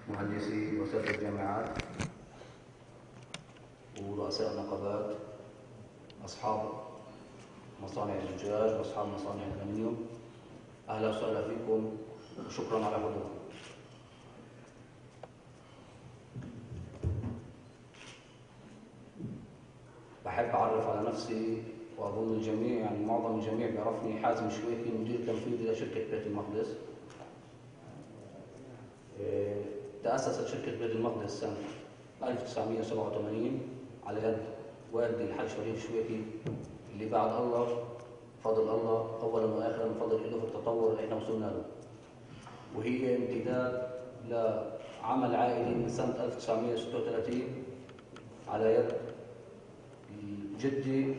مهندسي وسائل الجامعات ورؤساء النقابات، أصحاب مصانع الزجاج وأصحاب مصانع الألمنيوم، أهلا وسهلا فيكم وشكرا على حضوركم. بحب أعرف على نفسي وأظن الجميع، يعني معظم الجميع بيعرفني، حازم الشويكي، مدير تنفيذي لشركة بيت المقدس. تأسست شركة بيت المقدس سنة 1987 على يد والدي الحاج شريف الشويكي، اللي بعد الله فضل الله أولا وآخرا فضل له في التطور اللي احنا وصلنا له، وهي امتداد لعمل عائلي من سنة 1936 على يد جدي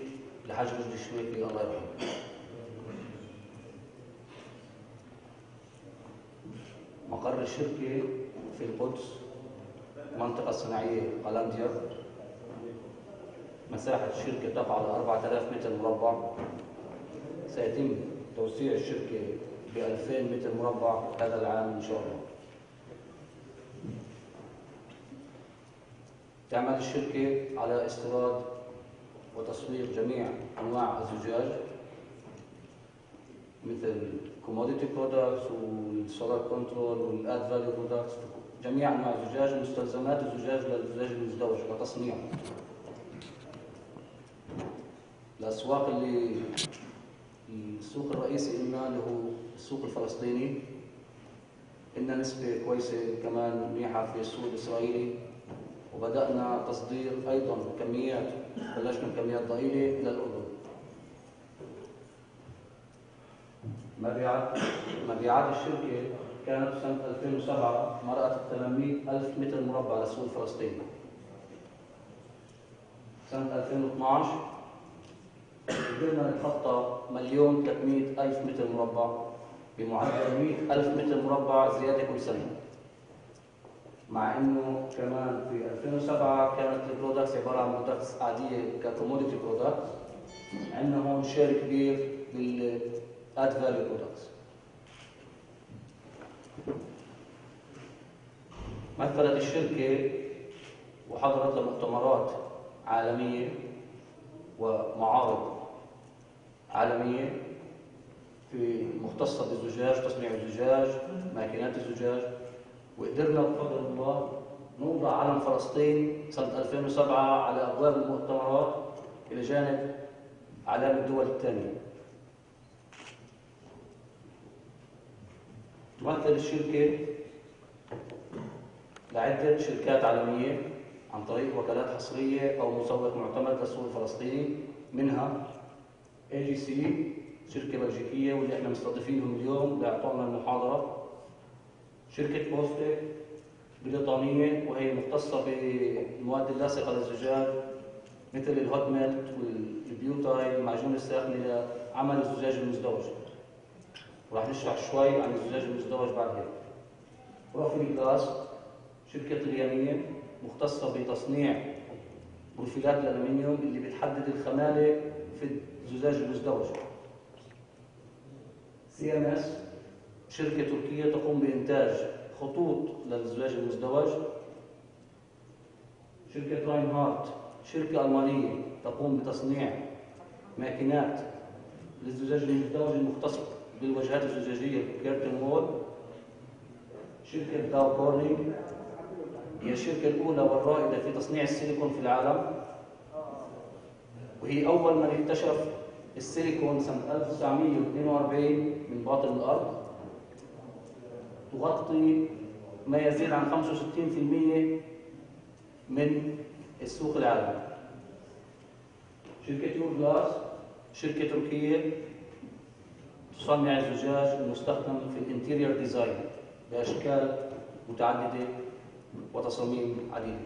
الحاج رشدي الشويكي الله يرحمه. مقر الشركة في القدس، منطقة صناعية قلنديا. مساحة الشركة تقع على 4000 متر مربع. سيتم توسيع الشركة ب 2000 متر مربع هذا العام إن شاء الله. تعمل الشركة على استيراد وتسويق جميع أنواع الزجاج مثل commodity products والسولار كنترول والاد فاليو برودكتس، جميع انواع الزجاج ومستلزمات الزجاج للزجاج المزدوج وتصنيعه. الاسواق اللي السوق الرئيسي لنا اللي هو السوق الفلسطيني، إلنا نسبة كويسة كمان منيحة في السوق الإسرائيلي، وبدأنا تصدير أيضا كميات، بلشنا بكميات ضئيلة إلى الأردن. مبيعات الشركة كانت سنة 2007 مرقت 800,000 متر مربع للسوق الفلسطيني. سنة 2012 قدرنا نتخطى 1,300,000 متر مربع بمعدل 100,000 متر مربع زيادة كل سنة. مع انه كمان في 2007 كانت البرودكتس عبارة عن برودكتس عادية ككوموديتي برودكتس، عندنا هون شير كبير للاد فاليو برودكتس. مثلت الشركة وحضرت لمؤتمرات عالمية ومعارض عالمية في مختصة بالزجاج، تصنيع الزجاج، ماكينات الزجاج، وقدرنا بفضل الله نوضع علم فلسطين سنة 2007 على أبواب المؤتمرات إلى جانب أعلام الدول الثانية. تمثل الشركة لعدة شركات عالمية عن طريق وكالات حصرية أو مسوق معتمد للسوق الفلسطيني، منها AGC شركة بلجيكية واللي احنا مستضيفينهم اليوم ليعطونا المحاضرة، شركة بوستيك بريطانية وهي مختصة بالمواد اللاصقة للزجاج مثل الهوت ميلت والبيوتايل المعجون الساخن لعمل الزجاج المزدوج، وراح نشرح شوي عن الزجاج المزدوج بعد هيك. بروفيل جلاس شركة طليانية مختصة بتصنيع بروفيلات الألمنيوم اللي بتحدد الخمالة في الزجاج المزدوج. CMS شركة تركية تقوم بإنتاج خطوط للزجاج المزدوج. شركة راينهارت شركة ألمانية تقوم بتصنيع ماكينات للزجاج المزدوج المختص بالواجهات الزجاجية كيرتن وول. شركة داو كورنينج هي الشركة الأولى والرائدة في تصنيع السيليكون في العالم، وهي أول من اكتشف السيليكون سنة 1942 من باطن الأرض. تغطي ما يزيد عن 65% من السوق العالمي. شركة يور جلاس شركة تركية تصنع الزجاج المستخدم في الانتيريور ديزاين بأشكال متعددة وتصاميم عديدة.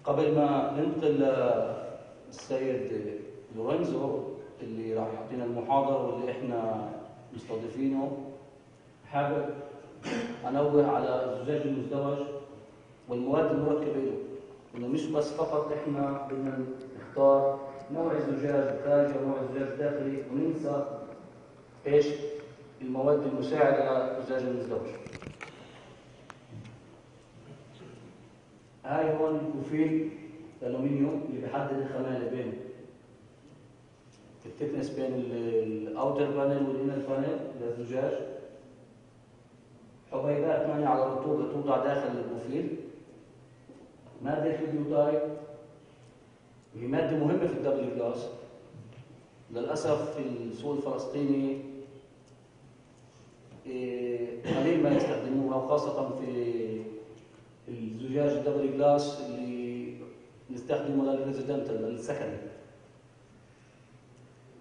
قبل ما ننتقل للسيد لورينزو اللي راح يعطينا المحاضرة واللي احنا مستضيفينه، حابب انوه على الزجاج المزدوج والمواد المركبة له، انه مش بس فقط احنا بدنا نختار نوع الزجاج الخارجي ونوع الزجاج الداخلي وننسى ايش المواد المساعدة للزجاج المزدوج. هاي هون البروفيل الألومنيوم اللي بيحدد الخمالة بين التكنس بين الأوتر بانل والإنر بانل للزجاج. حبيبات مانعة على الرطوبة توضع داخل البروفيل. مادة الفيديوتايب وهي مادة مهمة في الدبل جلاس. للأسف في السوق الفلسطيني قليل ما يستخدموها، وخاصة في الزجاج الدبل جلاس اللي نستخدمه للريزيدنتال للسكني،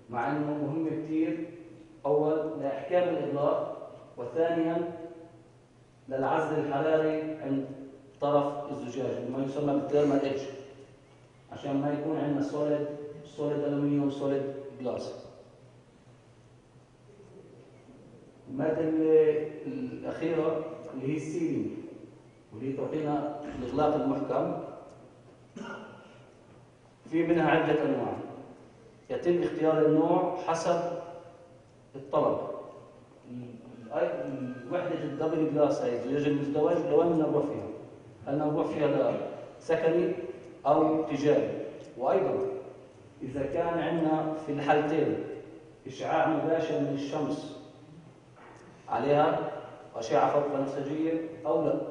مع انه مهم كثير. اول لاحكام الاغلاق، وثانيا للعزل الحراري عند طرف الزجاج ما يسمى بالثيرمال ايدج، عشان ما يكون عندنا سوليد الومنيوم سوليد جلاس. المادة الأخيرة اللي هي السيلينج، واللي تعطينا الإغلاق المحكم. في منها عدة أنواع، يتم اختيار النوع حسب الطلب. وحدة الدبل جلاس هي الزجاج المزدوج لوين بدنا نروح فيها؟ هل بدنا نروح فيها لسكني أو تجاري؟ وأيضا إذا كان عندنا في الحالتين إشعاع مباشر من الشمس عليها أشعة فوق بنفسجية أو لا.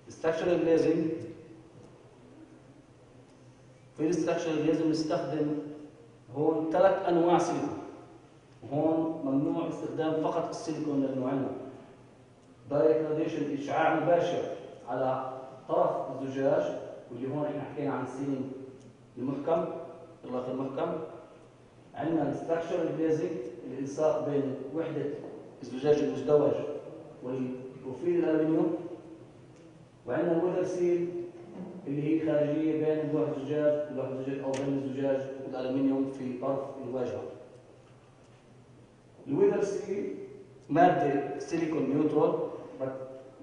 structural glazing، في structural glazing نستخدم هون 3 أنواع سيليكون. هون ممنوع استخدام فقط السيليكون لأنه عندنا دايركت راديشن إشعاع مباشر على طرف الزجاج، واللي هون احنا حكينا عن السيلينج المحكم، الإغلاق المحكم. عندنا الستراكشرال جليزنج، الالصاق بين وحده الزجاج المزدوج والبروفيل الالومنيوم. وعندنا الويذر سيل اللي هي خارجيه بين لوح الزجاج ولوح الزجاج، او بين الزجاج والالومنيوم في طرف الواجهه. الويذر سيل ماده سيليكون نيوترال،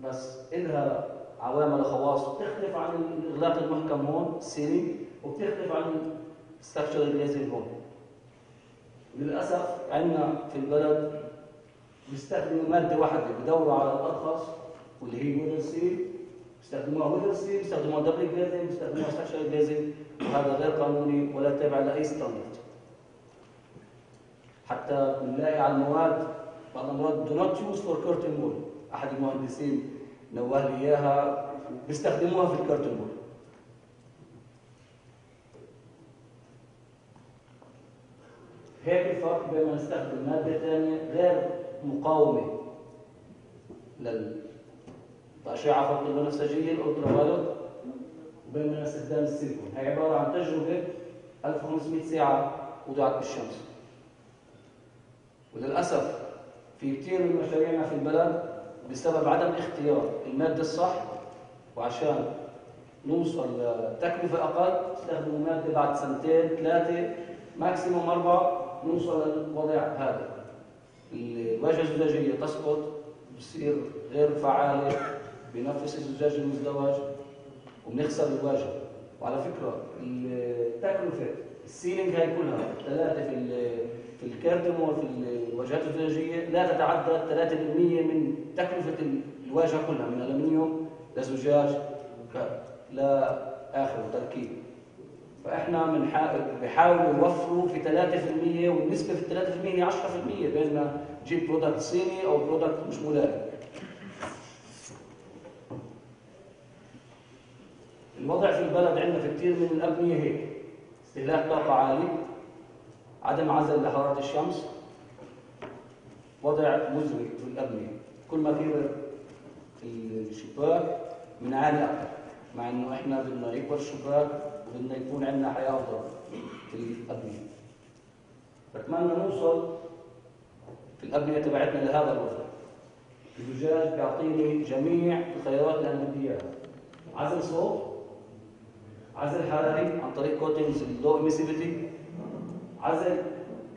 بس لها عوامل خواص بتختلف عن الاغلاق المحكم هون السيلينج، وبتختلف عن الستراكشرال جليزنج هون. للأسف عندنا في البلد بيستخدموا مادة واحدة، بدوروا على الأرخص واللي هي ويذر سيل، بيستخدموها ويذر سيل، بيستخدموها دبل جليزنج، بيستخدموها ستراكشرال جليزنج، وهذا غير قانوني ولا تابع لأي ستاندرد. حتى بنلاقي على المواد بعض المواد do not use for curtain wall، أحد المهندسين نوه لي إياها، بيستخدموها في الكرتون وول. هيك الفرق بين ما نستخدم مادة ثانية غير مقاومة للأشعة فوق البنفسجية الألترافايولت، وبين ما استخدام السيليكون. هي عبارة عن تجربة 1500 ساعة وضعت بالشمس. وللأسف في كثير من مشاريعنا في البلد بسبب عدم اختيار المادة الصح، وعشان نوصل لتكلفة أقل استخدموا مادة بعد 2 3 ماكسيموم 4 نوصل للوضع هذا. الواجهة الزجاجية تسقط، بتصير غير فعالة، بنفس الزجاج المزدوج وبنخسر الواجهة. وعلى فكرة التكلفة السيلينج هاي كلها 3 في الكيرتون وفي الواجهات الزجاجية لا تتعدى 3% من تكلفة الواجهة كلها، من ألمنيوم لزجاج لآخر تركيب. فإحنا بنحاول نوفروا في 3%، والنسبة في 3% هي 10%، بين ما تجيب برودكت صيني أو برودكت مش ملائم. الوضع في البلد عندنا في كثير من الأبنية هيك: استهلاك طاقة عالي، عدم عزل لحرارة الشمس، وضع مزري في الأبنية. كل ما كبر الشباك بنعاني أكثر، مع إنه إحنا بدنا يكبر الشباك وبدنا يكون عندنا حياة أفضل في الأبنية. بتمنى نوصل في الأبنية تبعتنا لهذا الوضع. الزجاج بيعطيني جميع الخيارات اللي أنا بدي إياها: عزل صوت، عزل حراري عن طريق كوتنجز اللو إميسيفيتي، عزل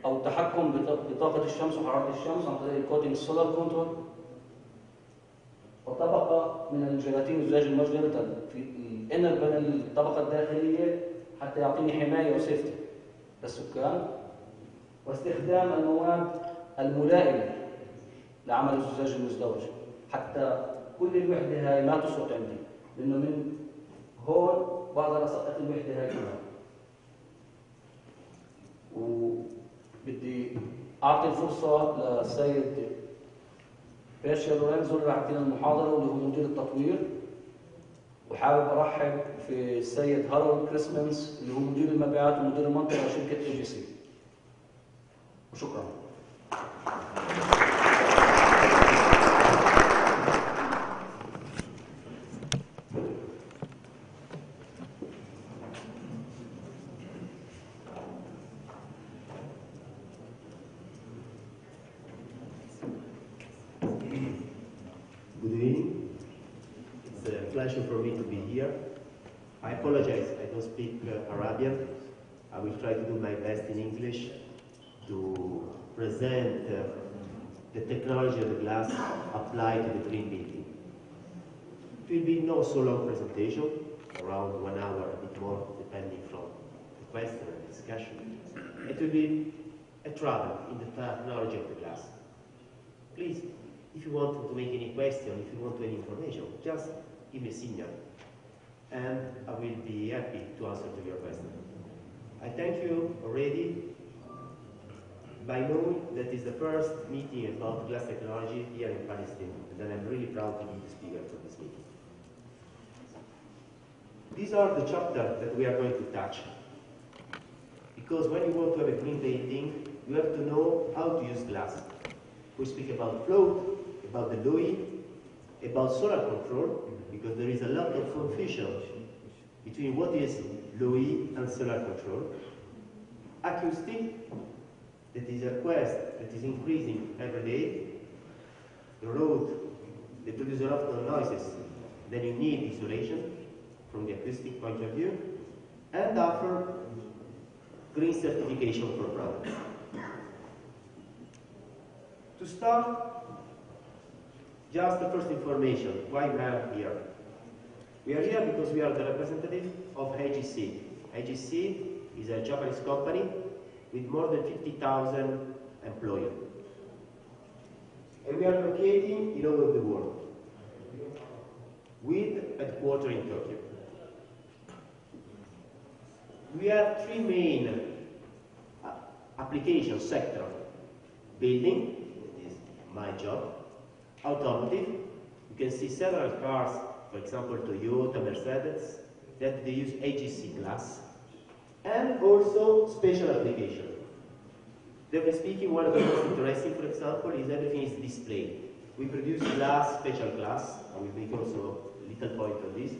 أو تحكم بطاقة الشمس وحرارة الشمس عن طريق الكوتنج السولار كنترول، وطبقة من الجيلاتين والزجاج المجلد في الانر بانل الطبقة الداخلية حتى يعطيني حماية وسيفتي للسكان. واستخدام المواد الملائمة لعمل الزجاج المزدوج، حتى كل الوحدة هاي ما تسقط عندي، لأنه من هون بقدر أسقط الوحدة هاي كلها. وبدي أعطي الفرصة للسيد باشا لورينزو اللي راح يعطينا المحاضرة واللي هو مدير التطوير، وحابب أرحب في السيد هارولد كريسمنس اللي هو مدير المبيعات ومدير المنطقة لشركة AGC. وشكرا. Good evening. It's a pleasure for me to be here. I apologize, I don't speak Arabian. I will try to do my best in English to present the technology of the glass applied to the green building. It will be no so long presentation, around 1 hour, a bit more, depending from the question and discussion. It will be a travel in the technology of the glass. Please, if you want to make any question, if you want any information, just give me a signal, and I will be happy to answer to your question. I thank you already by knowing that is the first meeting about glass technology here in Palestine, and then I'm really proud to be the speaker for this meeting. These are the chapters that we are going to touch, because when you want to have a green painting, you have to know how to use glass. We speak about float, about the LOI, about solar control, because there is a lot of confusion between what is LOI and solar control. Acoustic, that is a request that is increasing every day. The road, they produce a lot of noises, then you need isolation from the acoustic point of view, and offer green certification for products. To start, just the first information, why we are here. We are here because we are the representative of AGC. AGC is a Japanese company with more than 50,000 employees. And we are located in all over the world, with headquarters in Tokyo. We have three main application sectors: building, that is my job; automotive, you can see several cars, for example Toyota, Mercedes, that they use AGC glass; and also special application. Generally speaking, one of the most interesting, for example, is everything is displayed. We produce glass, special glass, I will make also a little point on this,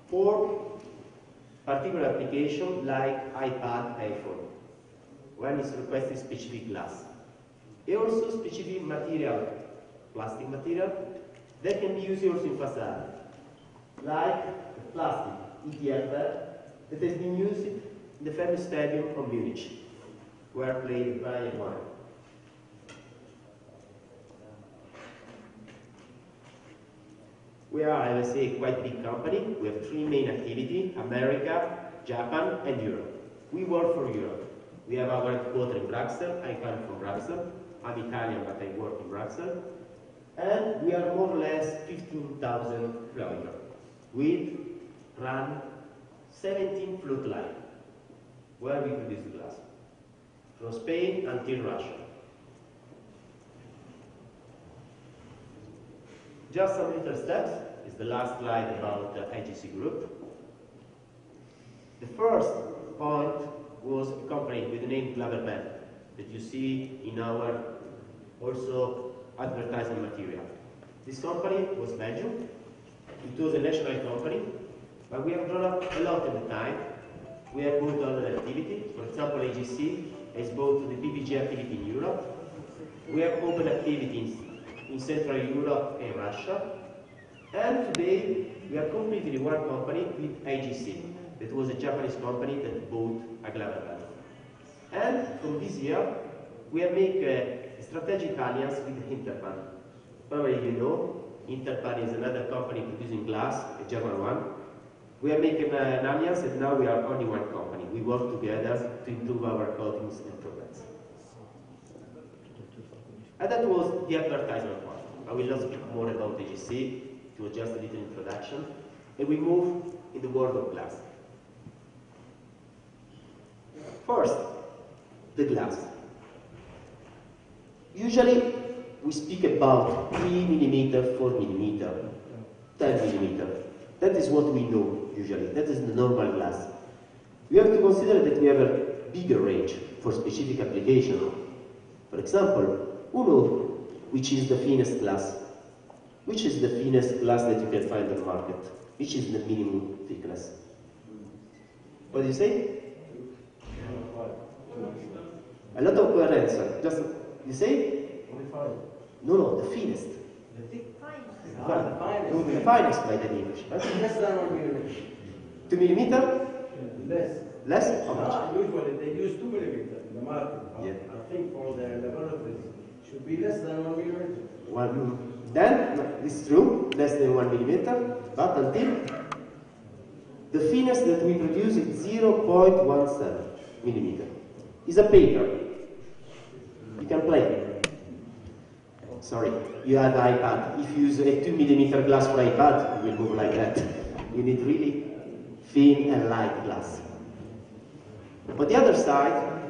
for particular application like iPad, iPhone, when it's requested specific glass. And also specific material, plastic material, that can be used also in facade, like the plastic ETF that has been used in the famous stadium of Munich, where played Bayern Munich. We are, I would say, a quite big company. We have three main activities: America, Japan, and Europe. We work for Europe. We have our headquarters in Brussels. I come from Brussels. I'm Italian, but I work in Brussels. And we are more or less 15,000 employees. We run 17 float lines where we produce glass, from Spain until Russia. Just some little steps is the last slide about the AGC group. The first point was a company with the name Glaverbel that you see in our also advertising material. This company was Belgium. It was a national company, but we have grown up a lot at the time. We have moved other activity. For example, AGC has moved to the PPG activity in Europe. We have opened activities in Central Europe and Russia. And today, we are completely one company with AGC. That was a Japanese company that bought a Glaverbel. And from this year, we have made a strategic alliance with Interpan. Probably you know, Interpan is another company producing glass, a German one. We are making an alliance and now we are only one company. We work together to improve our coatings and products. And that was the advertisement part. I will not speak more about AGC. It was just a little introduction. And we move in the world of glass. First, the glass. Usually, we speak about 3 mm, 4 mm, 10 mm. That is what we know usually. That is the normal glass. We have to consider that we have a bigger range for specific application. For example, who knows which is the thinnest glass? Which is the thinnest glass that you can find on the market? Which is the minimum thickness? What do you say? A lot of coherence. Just, you say? 25. No, the thinnest. The thick? The finest by the English. Less than 1 millimeter. 2 millimeter? Less. Less? How much? Usually they use 2 millimeter in the market. Yeah. I think for the laboratories it should be less than 1 millimeter. Then, it's true, less than 1 millimeter, but until the thinnest that we produce is 0.17 millimeter. It's a paper. You can play. Sorry, you have iPad. If you use a 2 millimeter glass for iPad, you will move like that. You need really thin and light glass. On the other side,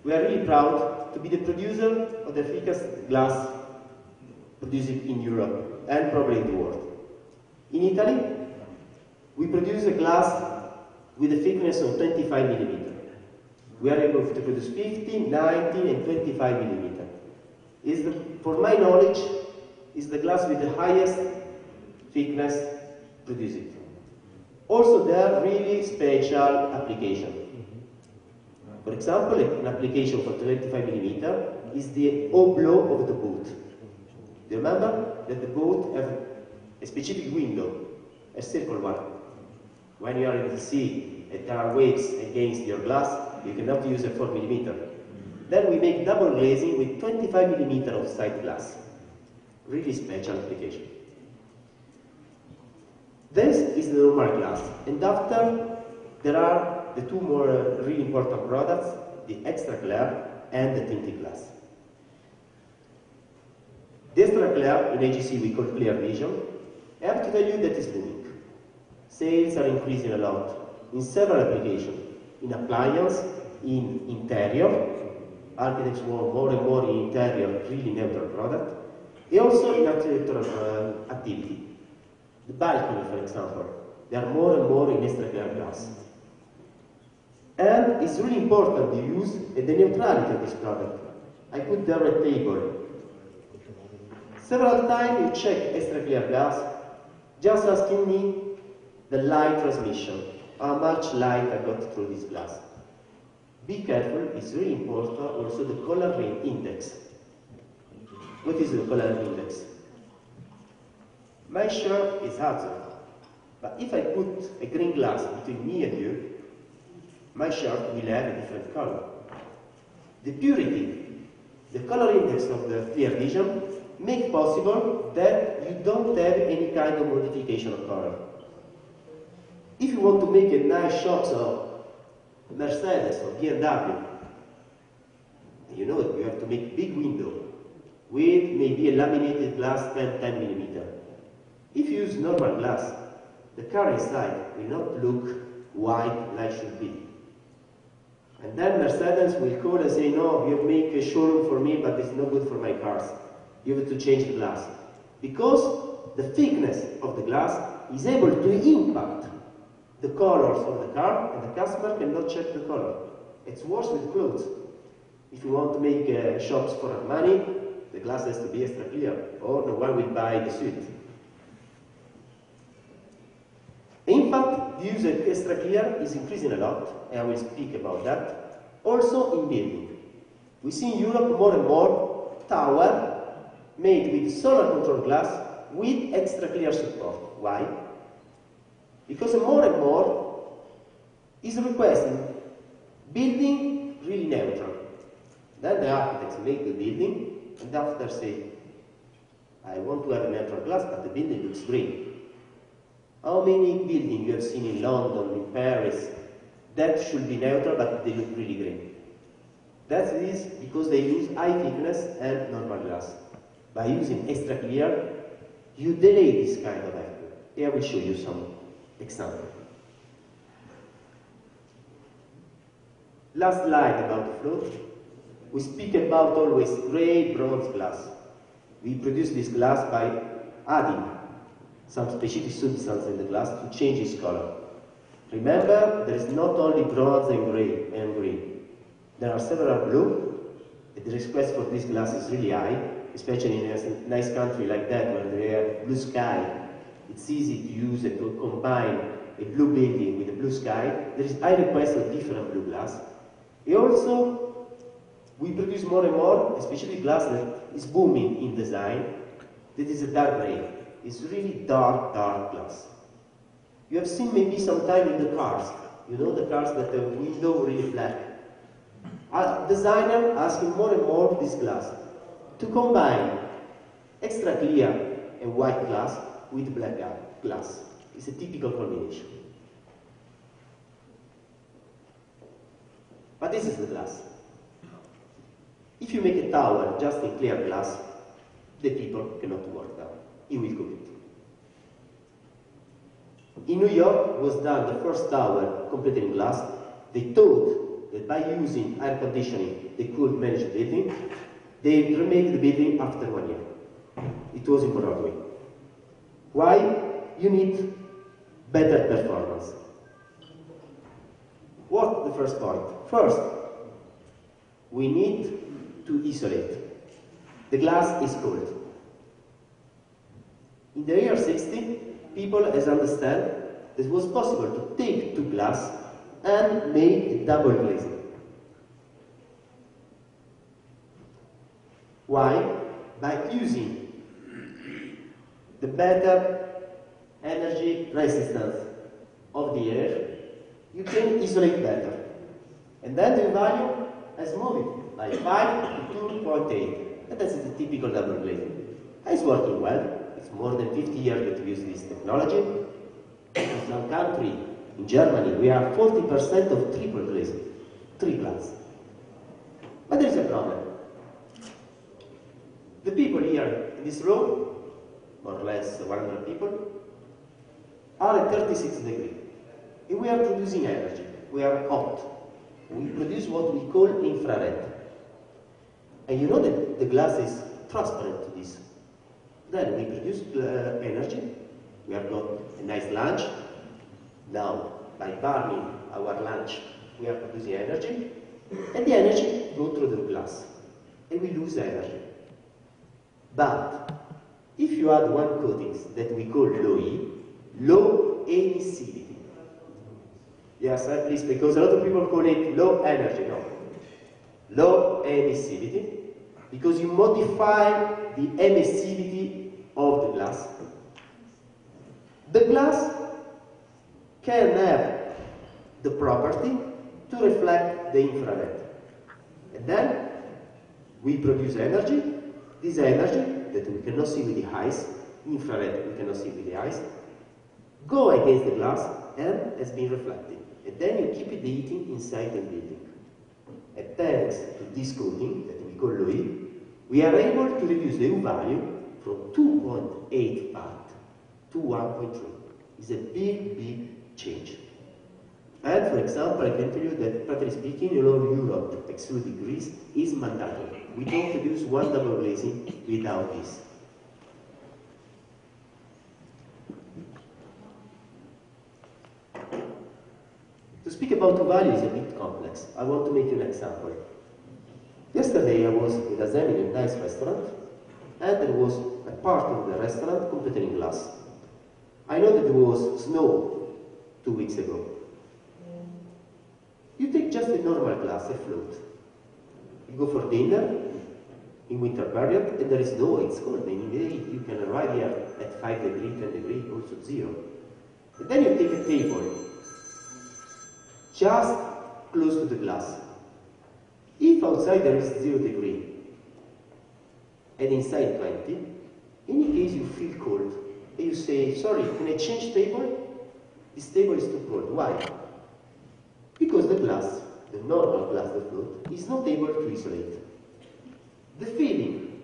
we are really proud to be the producer of the thickest glass produced in Europe and probably in the world. In Italy, we produce a glass with a thickness of 25 millimeter. We are able to produce 15, 19, and 25 millimeter. For my knowledge, is the glass with the highest thickness produced. Also, there are really special applications. For example, an application for 25 millimeter is the oblong of the boat. Do you remember that the boat has a specific window, a circle one? When you are in the sea and there are waves against your glass, you cannot use a 4 millimeter. Then we make double glazing with 25 millimeter of side glass. Really special application. This is the normal glass. And after, there are the two more really important products, the extra clear and the tinted glass. The extra clear, in AGC we call clear vision. I have to tell you that it's booming. Sales are increasing a lot in several applications. In appliance, in interior, architects want more and more in interior, really neutral product, and also in architectural activity. The balcony, for example, they are more and more in extra clear glass. And it's really important to use the neutrality of this product. I put there a table. Several times you check extra clear glass, just asking me the light transmission, how much light I got through this glass. Be careful, it's really important also the coloring index. What is the coloring index? My shirt is Hazard, but if I put a green glass between me and you, my shirt will have a different color. The purity, the color index of the clear vision, make possible that you don't have any kind of modification of color. If you want to make a nice shots of Mercedes or BMW, you know you have to make big window with maybe a laminated glass 10 millimeter. If you use normal glass, the car inside will not look white like should be. And then Mercedes will call and say, no, you make a showroom for me, but it's not good for my cars. You have to change the glass. Because the thickness of the glass is able to impact the colors of the car, and the customer cannot check the color. It's worse with clothes. If you want to make shops for money, the glass has to be extra clear, or no one will buy the suit. In fact, the use of extra clear is increasing a lot, and I will speak about that. Also in building. We see in Europe more and more tower made with solar control glass with extra clear support. Why? Because more and more is requesting building really neutral. Then the architects make the building and after say, I want to have a neutral glass, but the building looks green. How many buildings you have seen in London, in Paris, that should be neutral, but they look really green? That is because they use high thickness and normal glass. By using extra clear, you delay this kind of effect. Here I will show you some examples. Last slide about the float. We speak about always gray bronze glass. We produce this glass by adding some specific substance in the glass to change its color. Remember, there is not only bronze and green. There are several blue. The request for this glass is really high, especially in a nice country like that where there are blue sky. It's easy to use and to combine a blue building with a blue sky. There is high request of different blue glass. And also, we produce more and more, especially glass that is booming in design. That is a dark gray. It's really dark glass. You have seen maybe sometime in the cars. You know the cars that the window really black. A designer asking more and more this glass to combine extra clear and white glass with black glass. It's a typical combination. But this is the glass. If you make a tower just in clear glass, the people cannot work down. He will cook it. In New York was done the first tower completely in glass. They thought that by using air conditioning they could manage the building. They remade the building after 1 year. It was in Broadway. Why? You need better performance. What's the first point? First, we need to isolate. The glass is cold. In the year 60, people has understand that it was possible to take two glass and make a double glazing. Why? By using the better energy resistance of the air, you can isolate better. And then the value has moved by 5 to 2.8. And that's the typical double glazing. It's working well. It's more than 50 years that we use this technology. In some country, in Germany, we are 40% of triple glazing, 3 glass. But there is a problem. The people here in this room, more or less 100 people, are at 36 degrees. And we are producing energy. We are hot. We produce what we call infrared. And you know that the glass is transparent to this. Then we produce energy. We have got a nice lunch. Now, by burning our lunch, we are producing energy. And the energy goes through the glass. And we lose energy. But if you add one coating that we call low E, low emissivity. Yes, please, because a lot of people call it low energy. No. Low emissivity. Because you modify the emissivity of the glass. The glass can have the property to reflect the infrared. And then we produce energy. This energy that we cannot see with the eyes, infrared we cannot see with the eyes, go against the glass and has been reflected. And then you keep it heating inside the building. And thanks to this coating that we call low E, we are able to reduce the U value from 2.8 part to 1.3. It's a big change. And for example, I can tell you that practically speaking, in all Europe, excluding Greece, is mandatory. We don't produce one double glazing without this. To speak about value is a bit complex. I want to make you an example. Yesterday I was with Hazem in a nice restaurant, and there was a part of the restaurant completely in glass. I know that there was snow 2 weeks ago. You take just a normal glass, a float. You go for dinner in winter period, and there is snow, it's cold. In the day, you can arrive here at 5 degrees, 10 degrees, also 0. And then you take a table, just close to the glass. If outside there is 0 degree, and inside 20, in any case you feel cold, and you say, sorry, can I change table? This table is too cold. Why? Because the glass the normal glass that float, is not able to isolate. The feeling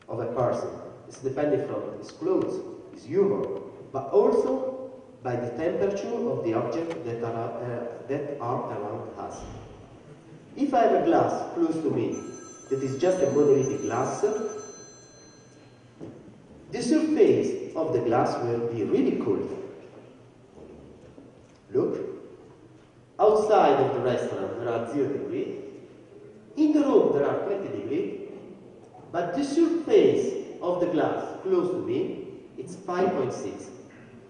of a person is dependent from his clothes, his humor, but also by the temperature of the objects that are around us. If I have a glass close to me that is just a monolithic glass, the surface of the glass will be really cold. Look, outside of the restaurant there are 0 degrees, in the room there are 20 degrees, but the surface of the glass close to me, it's 5.6.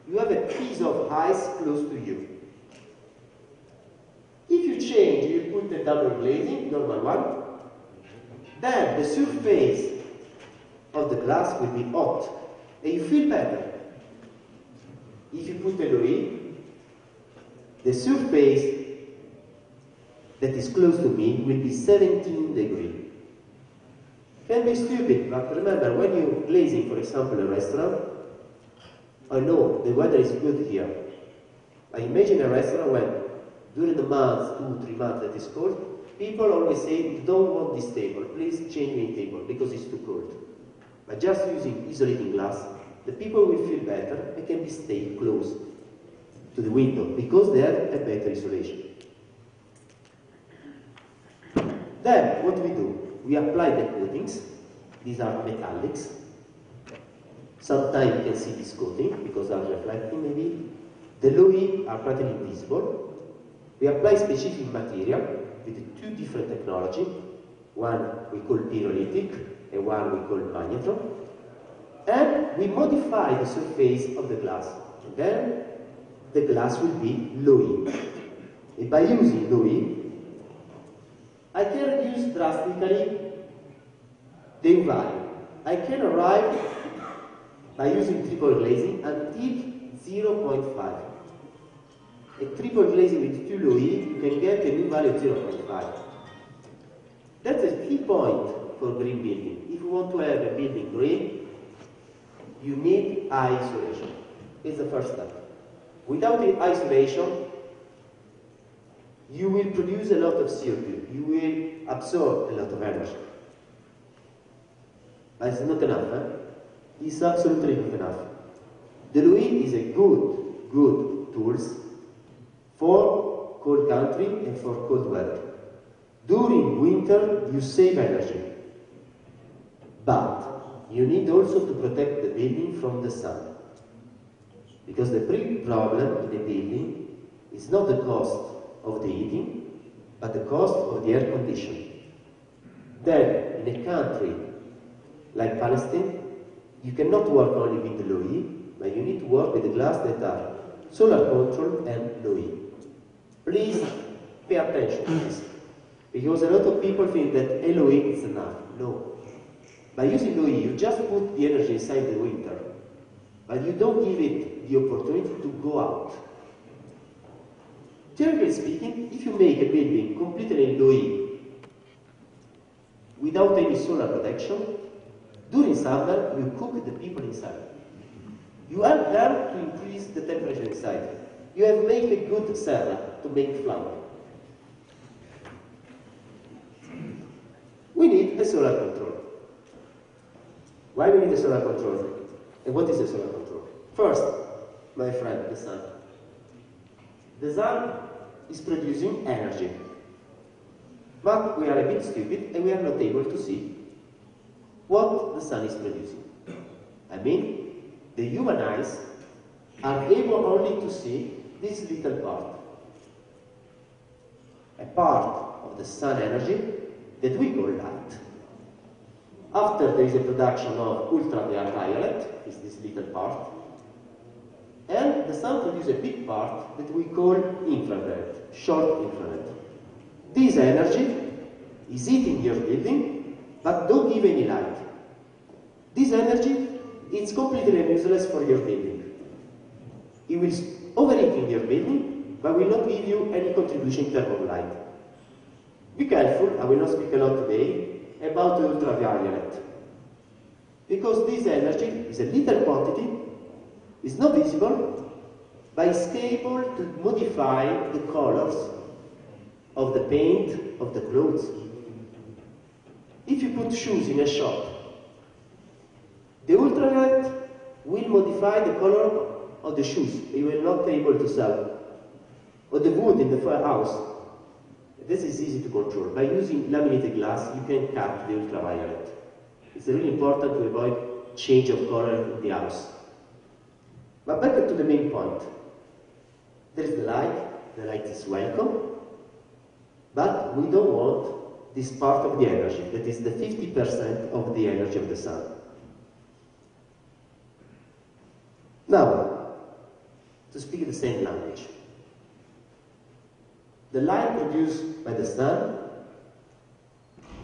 You have a piece of ice close to you. If you change, you put the double glazing, normal one, then the surface of the glass will be hot, and you feel better. If you put the Louis, the surface that is close to me will be 17 degrees. Can be stupid, but remember, when you're glazing, for example, a restaurant, I know the weather is good here. I imagine a restaurant when, during the months, 2-3 months that is cold, people always say, you don't want this table, please change me table, because it's too cold. But just using isolating glass, the people will feel better and can be stay close to the window, because they have a better isolation. Then, what we do? We apply the coatings. These are metallics. Sometimes you can see this coating because they are reflecting maybe. The Louis are practically invisible. We apply specific material with 2 different technologies. One we call pyrolytic and one we call magnetron. And we modify the surface of the glass. And then the glass will be Louis. And by using Louis, I can reduce drastically the U value. I can arrive by using triple glazing until 0.5. A triple glazing with 2 Louis, you can get a U value of 0.5. That's a key point for green building. If you want to have a building green, you need isolation. It's the first step. Without the isolation, you will produce a lot of CO2. You will absorb a lot of energy. But it's not enough. It's absolutely not enough. The Louis is a good tools for cold country and for cold weather. During winter, you save energy. But you need also to protect the building from the sun. Because the big problem in the building is not the cost of the heating, but the cost of the air conditioning. Then, in a country like Palestine, you cannot work only with the Louis, but you need to work with the glass that are solar controlled and Louis. Please pay attention to this, because a lot of people think that a Louis is enough. No. By using Louis, you just put the energy inside the winter, but you don't give it the opportunity to go out. Generally speaking, if you make a building completely in Louis without any solar protection, during summer you cook the people inside. You help them to increase the temperature inside. You have made a good cellar to make flour. We need a solar control. Why we need a solar control? And what is a solar control? First, my friend, the sun. The sun is producing energy. But we are a bit stupid and we are not able to see what the sun is producing. I mean, the human eyes are able only to see this little part. A part of the sun energy that we call light. After there is a production of ultraviolet, is this little part, and the sun produces a big part that we call infrared, short infrared. This energy is heating your building, but don't give any light. This energy is completely useless for your building. It will overheat in your building, but will not give you any contribution in terms of light. Be careful, I will not speak a lot today about ultraviolet, because this energy is a little quantity, is not visible, but is able to modify the colors of the paint of the clothes. If you put shoes in a shop, the ultraviolet will modify the color of the shoes. You will not be able to sell. Or the wood in the house. This is easy to control. By using laminated glass, you can cut the ultraviolet. It's really important to avoid change of color in the house. But back to the main point. There is the light. The light is welcome. But we don't want this part of the energy, that is the 50% of the energy of the sun. Now, to speak the same language. The light produced by the sun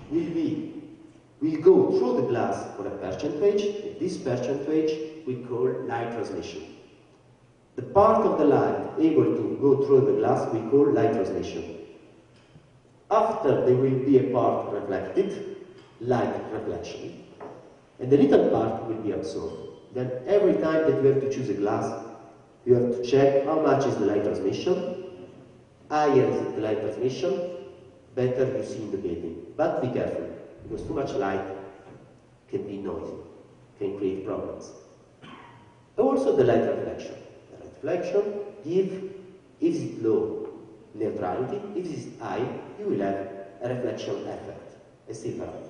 will go through the glass for a percentage. This percentage we call light transmission. The part of the light able to go through the glass we call light transmission. After there will be a part reflected, light reflection. And the little part will be absorbed. Then every time that you have to choose a glass, you have to check how much is the light transmission. Higher is the light transmission, better you see in the building. But be careful, because too much light can be noisy, can create problems. Also the light reflection. The light reflection gives, if it's low, neutrality. If it's high, you will have a reflection effect, a silver effect.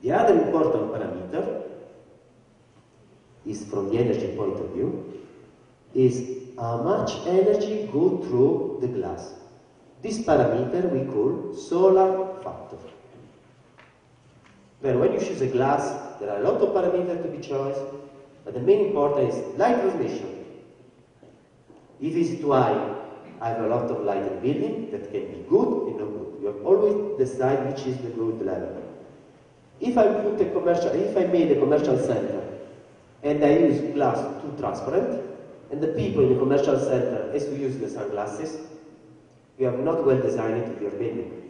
The other important parameter is, from the energy point of view, is how much energy goes through the glass. This parameter we call solar factor. Well, when you choose a glass, there are a lot of parameters to be chosen, but the main important is light transmission. If it's too high, I have a lot of light in the building, that can be good and not good. You have always decide which is the good level. If I made a commercial center and I use glass too transparent, and the people in the commercial center has to use the sunglasses, you have not well designed your building.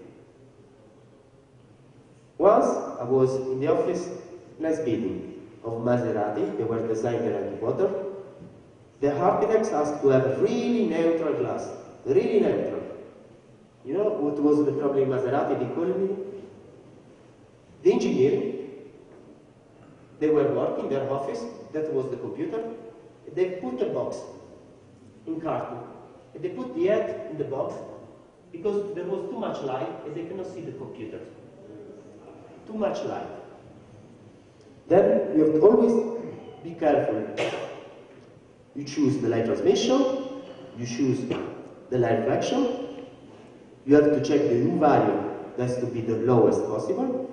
Once I was in the office, nice building of Maserati, they were designed at headquarters. The architects asked to have really neutral glass, really neutral. You know what was the problem in Maserati? They called me. The engineering, they were working in their office, that was the computer. They put a box in carton. And they put the head in the box because there was too much light and they cannot see the computer. Too much light. Then you have to always be careful. You choose the light transmission, you choose the light reflection, you have to check the U value, that's to be the lowest possible,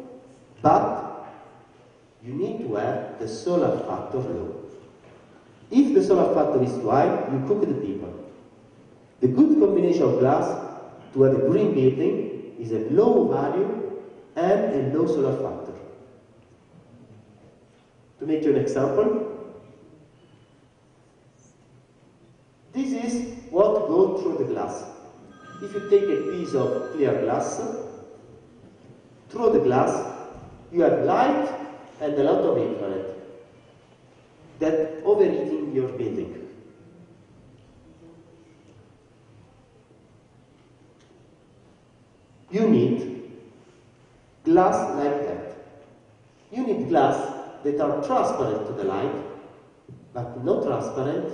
but you need to have the solar factor low. If the solar factor is too high, you cook the people. The good combination of glass to have a green building is a low value and a low solar factor. To make you an example, this is what goes through the glass. If you take a piece of clear glass, through the glass, you have light and a lot of infrared that overheating your building. You need glass like that. You need glass that are transparent to the light, but not transparent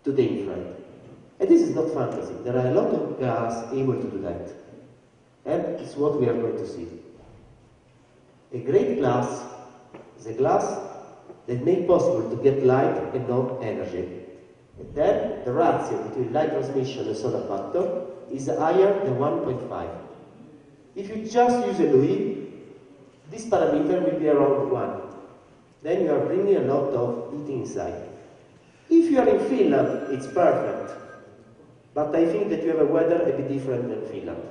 to the infrared. And this is not fantasy. There are a lot of glass able to do that. And it's what we are going to see. A great glass is a glass that makes possible to get light and not energy. And then the ratio between light transmission and solar factor is higher than 1.5. If you just use a Louis, this parameter will be around 1. Then you are bringing a lot of heating inside. If you are in Finland, it's perfect. But I think that you have a weather a bit different than Finland.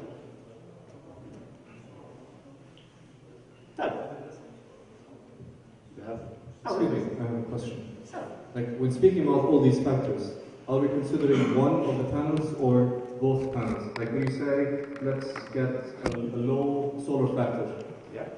Excuse me, I have a question. Like, when speaking about all these factors, are we considering one of the panels or both panels? Like when you say, let's get a low solar factor. Yeah.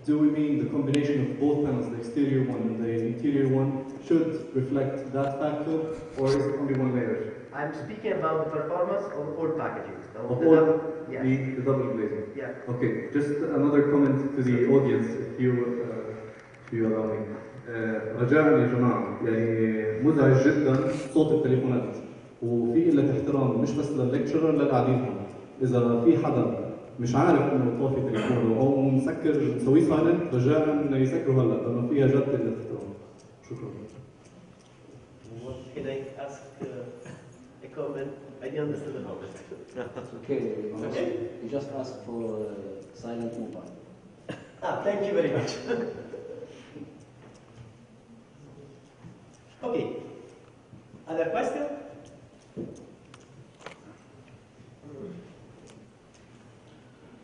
do we mean the combination of both panels, the exterior one and the interior one, should reflect that factor, or is it only one layer? I'm speaking about the performance of all packages. Of all yes. the double glazing? Yeah. Okay, just another comment to the audience, if you allow me. رجاء يا جماعة، يعني مزعج جدا صوت التليفونات، وفي قلة احترام مش بس للليكتشرر للقاعدين هون. إذا في حدا مش عارف إنه طافي تليفونه أو مسكر مسويه سايلنت، رجاء إنه يسكره هلا لأنه فيها جد قلة احترام. شكرا. Can I ask a comment? I didn't understand the comment. Okay. Okay. You just asked for silent mobile. Thank you very much. Okay. Other question?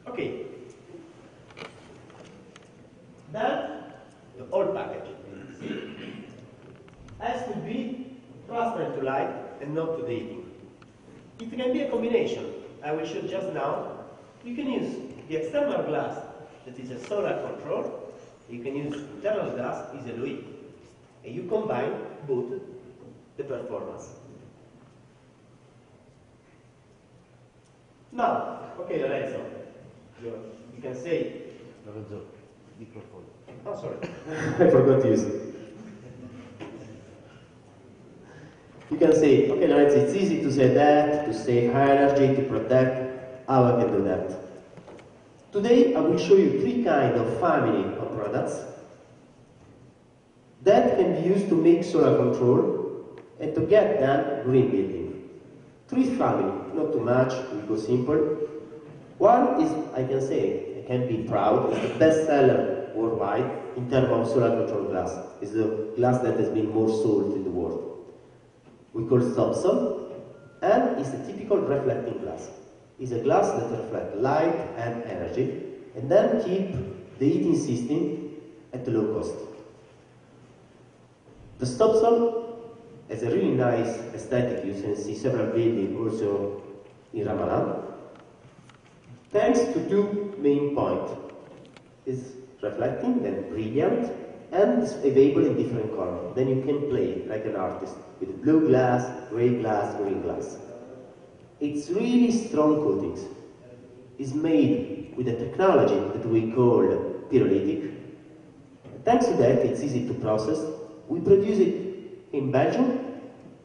Okay. Then the whole package has to be transparent to light and not to the heating. It can be a combination. I will show just now. You can use the external glass that is a solar control. You can use internal glass is a Louis. And you combine both the performance. Now, okay, Lorenzo, you can say. Lorenzo, microphone. Oh, sorry. I forgot to use it. You can say, okay, Lorenzo, it's easy to say that, to save energy, to protect. How I can do that? Today, I will show you three kinds of family of products that can be used to make solar control and to get then green building. Three family, not too much, we go simple. One is, I can say, I can be proud, it's the best seller worldwide in terms of solar control glass. It's the glass that has been more sold in the world. We call it Thompson, and it's a typical reflecting glass. It's a glass that reflects light and energy, and then keep the heating system at a low cost. The Thompson has a really nice aesthetic. You can see several buildings also in Ramadan. Thanks to two main points. It's reflecting, then brilliant, and it's available in different colors. Then you can play like an artist with blue glass, grey glass, green glass. It's really strong coatings. It's made with a technology that we call pyrolytic. Thanks to that, it's easy to process. We produce it in Belgium,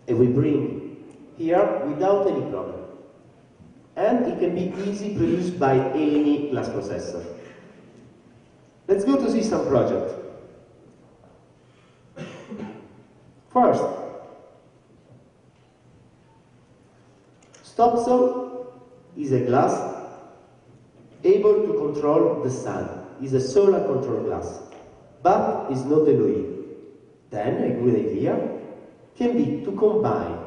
and we bring here without any problem. And it can be easily produced by any glass processor. Let's go to see some project. First, Stopson is a glass able to control the sun. It's a solar control glass, but it's not a Louis. Then a good idea can be to combine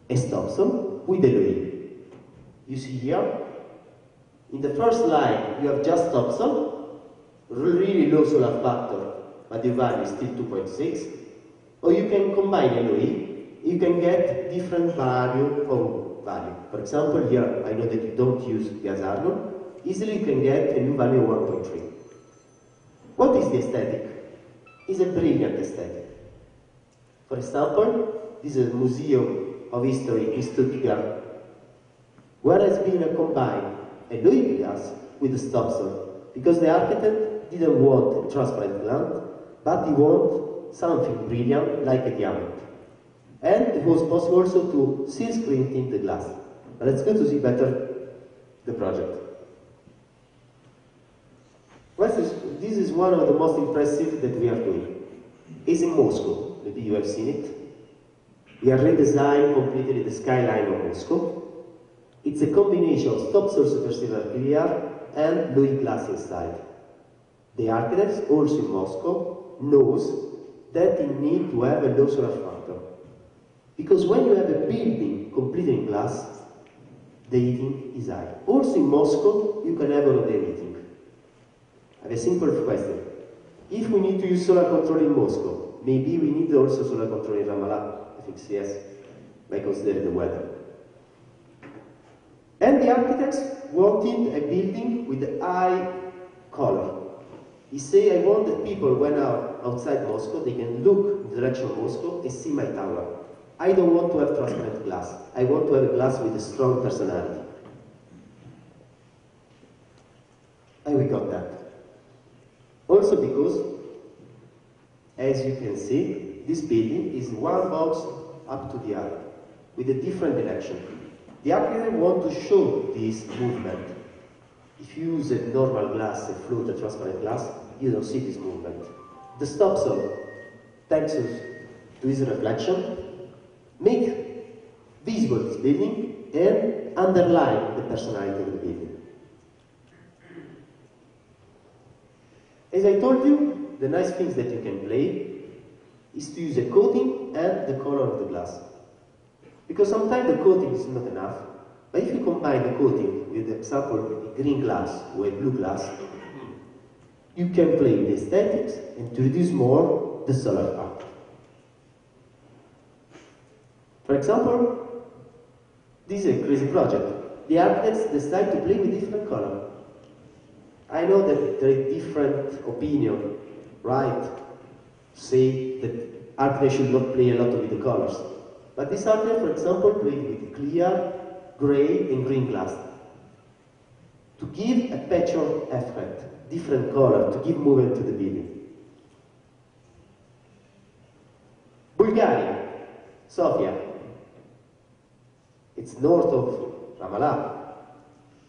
a Stopson with a Louis. You see here, in the first line you have just Stopson, really low solar factor, but the value is still 2.6. Or you can combine a Louis, you can get different value of value. For example, here I know that you don't use gas argon, easily you can get a new value of 1.3. What is the aesthetic? It's a brilliant aesthetic. For example, this is a museum of history in Stuttgart, where has been combined a Louis glass with a Stopson, because the architect didn't want a transparent glass, but he wanted something brilliant like a diamond. And it was possible also to seal screen tint the glass. But let's go to see better the project. This is one of the most impressive that we are doing. It's in Moscow. Maybe you have seen it. We have redesigned completely the skyline of Moscow. It's a combination of Stopson superciliar clear and Louis glass inside. The architects, also in Moscow, knows that you need to have a low solar factor. Because when you have a building completely in glass, the heating is high. Also in Moscow, you can have all the heating. I have a simple question. If we need to use solar control in Moscow, maybe we need also solar control in Ramallah. I think yes, by considering the weather. And the architects wanted a building with a high color. He say, I want that people, when are outside Moscow, they can look in the direction of Moscow and see my tower. I don't want to have transparent glass. I want to have a glass with a strong personality. And we got that. Also because, as you can see, this building is one box up to the other, with a different direction. The architect want to show this movement. If you use a normal glass, a fluid, a transparent glass, you don't see this movement. The stop zone, thanks to this reflection, make visible this building and underline the personality of the building. As I told you, the nice things that you can play is to use a coating and the color of the glass. Because sometimes the coating is not enough, but if you combine the coating with, for example, a green glass or a blue glass, you can play with the aesthetics and to reduce more the solar part. For example, this is a crazy project. The architects decide to play with different colors. I know that there is different opinion, right? Say that architects should not play a lot with the colors. But this architect, for example, played with clear, gray and green glass to give a patchwork effect, different color, to give movement to the building. Bulgaria, Sofia. It's north of Ramallah.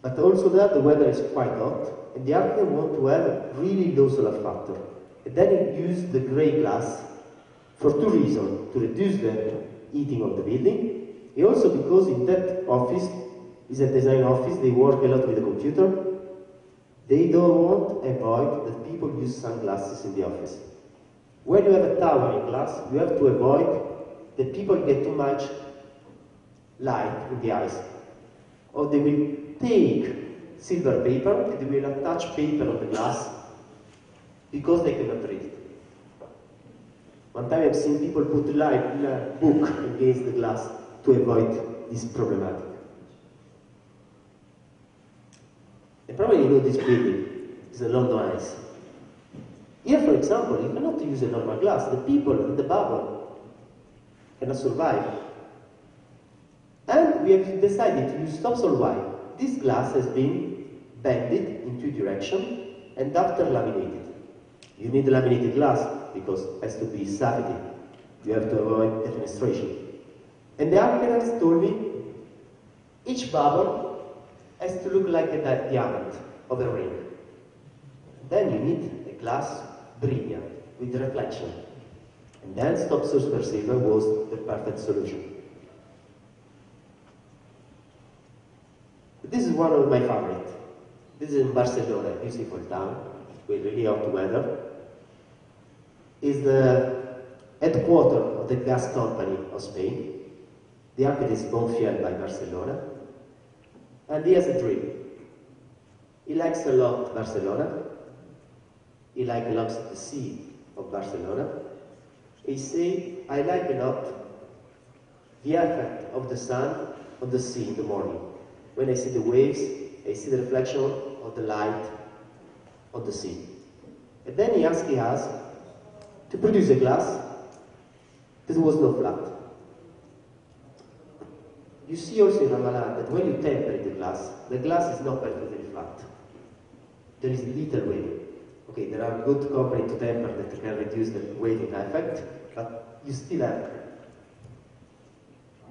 But also there the weather is quite hot, and the architect want to have a really low solar factor. And then he used the grey glass for two reasons: to reduce the heating of the building, and also because in that office, is a design office, they work a lot with the computer. They don't want to avoid that people use sunglasses in the office. When you have a tower in glass, you have to avoid that people get too much light in the eyes. Or they will take silver paper and they will attach paper on the glass because they cannot read it. One time I've seen people put a book against the glass to avoid this problematic. And probably you know this building is a London Eyes. Here, for example, you cannot use a normal glass. The people in the bubble cannot survive. And we have decided to use topsoil white. This glass has been bended in two directions and after laminated. You need laminated glass because it has to be safety. You have to avoid defenestration. And the architects told me each bubble has to look like a diamond of a ring. Then you need a glass brilliant with reflection. And then stop source perceiver was the perfect solution. This is one of my favorites. This is in Barcelona, a beautiful town with really hot weather. Is the headquarters of the gas company of Spain. The architect is Bonfiel by Barcelona. And he has a dream. He likes a lot Barcelona. He likes a lot the sea of Barcelona. He say, I like a lot the effect of the sun on the sea in the morning. When I see the waves, I see the reflection of the light on the sea. And then he asked us to produce a glass that was not flat. You see also in Ramallah that when you temper the glass is not perfectly flat. There is little weighting. Okay, there are good companies to temper that can reduce the weighting effect, but you still have.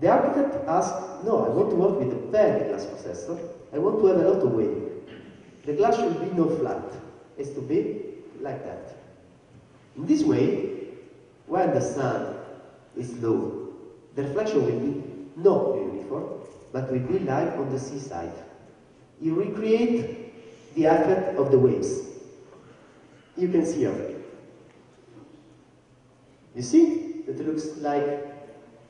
The architect asked, no, I want to work with a very glass processor. I want to have a lot of weighting. The glass should be not flat. It has to be like that. In this way, when the sun is low, the reflection will be not uniform, but will be like on the seaside. You recreate the effect of the waves. You can see here. You see? It looks like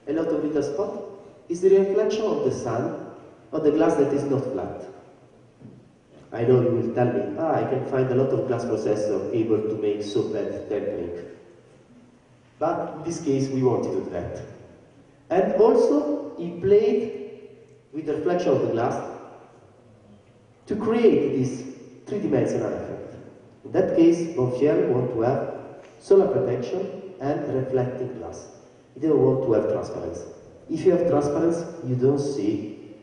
a lot of little spots. It's the reflection of the sun on the glass that is not flat. I know you will tell me, I can find a lot of glass processors able to make so bad tempering. But in this case, we wanted to do that. And also, he played with the reflection of the glass to create this three-dimensional effect. In that case, Montfiel want to have solar protection and reflecting glass. He didn't want to have transparency. If you have transparency, you don't see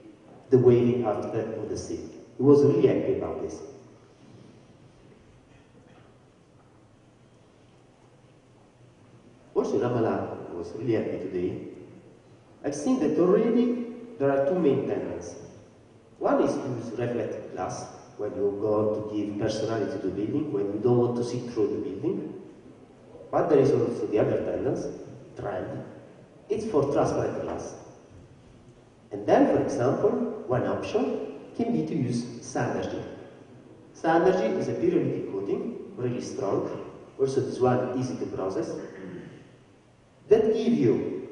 the waving artifact of the sea. He was really happy about this. Also, Ramallah was really happy today. I've seen that already there are two main tendencies. One is to use reflective glass when you go to give personality to the building, when you don't want to see through the building. But there is also the other tendency, trend. It's for transparent glass. And then, for example, one option can be to use Synergy. Synergy is a pyrolytic coating, really strong. Also, this one easy to process. That give you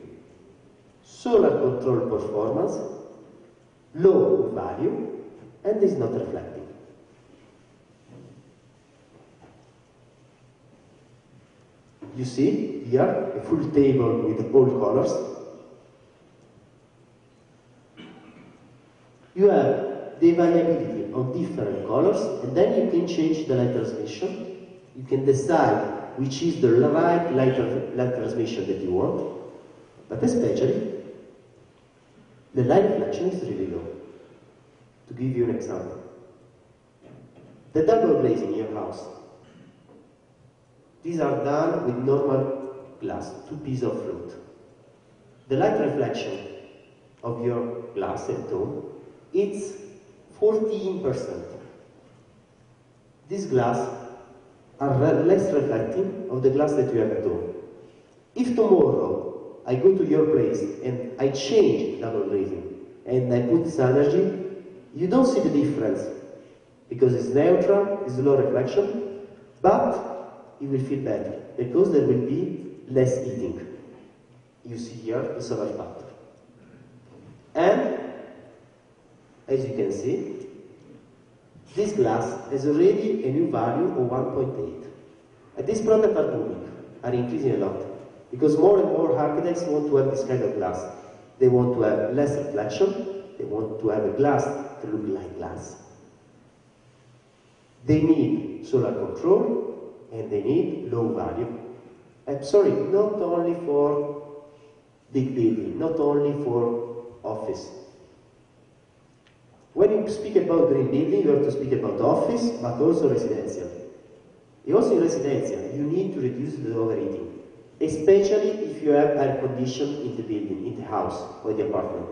solar control performance, low value, and is not reflecting. You see here a full table with all colors. You have the variability of different colors, and then you can change the light transmission. You can decide which is the right light transmission that you want, but especially the light reflection is really low. To give you an example, the double glazing in your house. These are done with normal glass, 2 pieces of flute. The light reflection of your glass at home, it's 14%. These glass are less reflecting of the glass that you have at home. If tomorrow I go to your place and I change double glazing and I put Synergy, you don't see the difference because it's neutral, it's low reflection, but you will feel better because there will be less heating. You see here the solar factor. And as you can see, this glass has already a new value of 1.8. And these products are booming, are increasing a lot because more and more architects want to have this kind of glass. They want to have less reflection, they want to have a glass that looks like glass. They need solar control and they need low value. I'm sorry, not only for big building, not only for office. When you speak about green building, you have to speak about office, but also residential. Also in residential, you need to reduce the overheating, especially if you have air conditioning in the building, in the house or the apartment.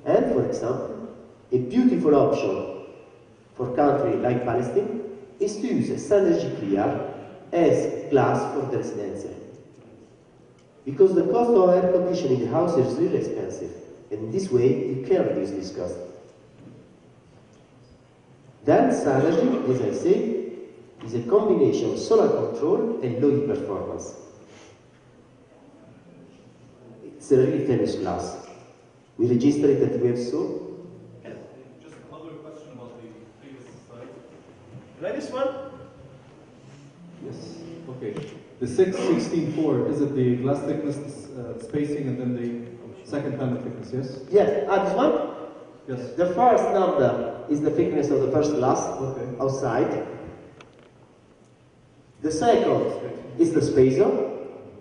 And for example, a beautiful option for country like Palestine is to use a Synergy Clear as glass for the residential. Because the cost of air conditioning in the house is really expensive, and in this way you can reduce this cost. Then Synergy, as I said, is a combination of solar control and low heat performance. It's a really famous glass. We register it at the web store. Just another question about the previous slide. Previous one? Yes. Okay. The 6/16/4, is it the glass thickness spacing and then the second panel thickness, yes? Yes, this one? Yes. The first number is the thickness of the first glass outside. The second is the spacer,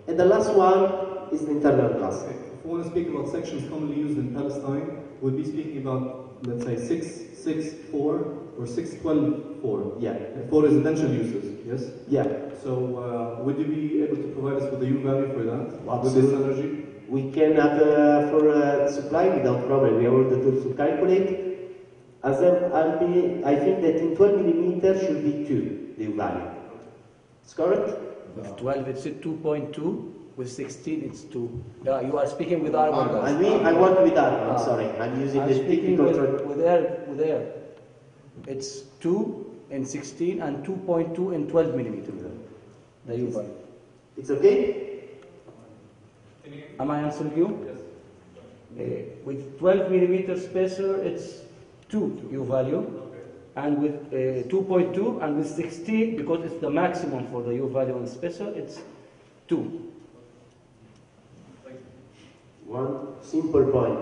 and the last one is the internal glass. Okay. If we want to speak about sections commonly used in Palestine, we'll be speaking about, let's say, 6/6/4 or 6/12/4. Yeah. For residential uses, yes? Yeah. So, would you be able to provide us with the U value for that? With Absolutely. this energy? We can have for supply without problem. We have all the tools to calculate. As I think that in 12 millimeters should be 2, the value. It's correct? With 12, it's 2.2. With 16, it's 2. You are speaking with armor glass. I work with armor. Sorry, I'm using the speaking technical with air. It's 2 in 16 and 2.2 in 12 millimeters. The U value. It's okay? Am I answering you? Yes. With 12 millimeter spacer, it's 2 U value, and with 2.2 and with 16, because it's the maximum for the U value in spacer, it's 2. One simple point.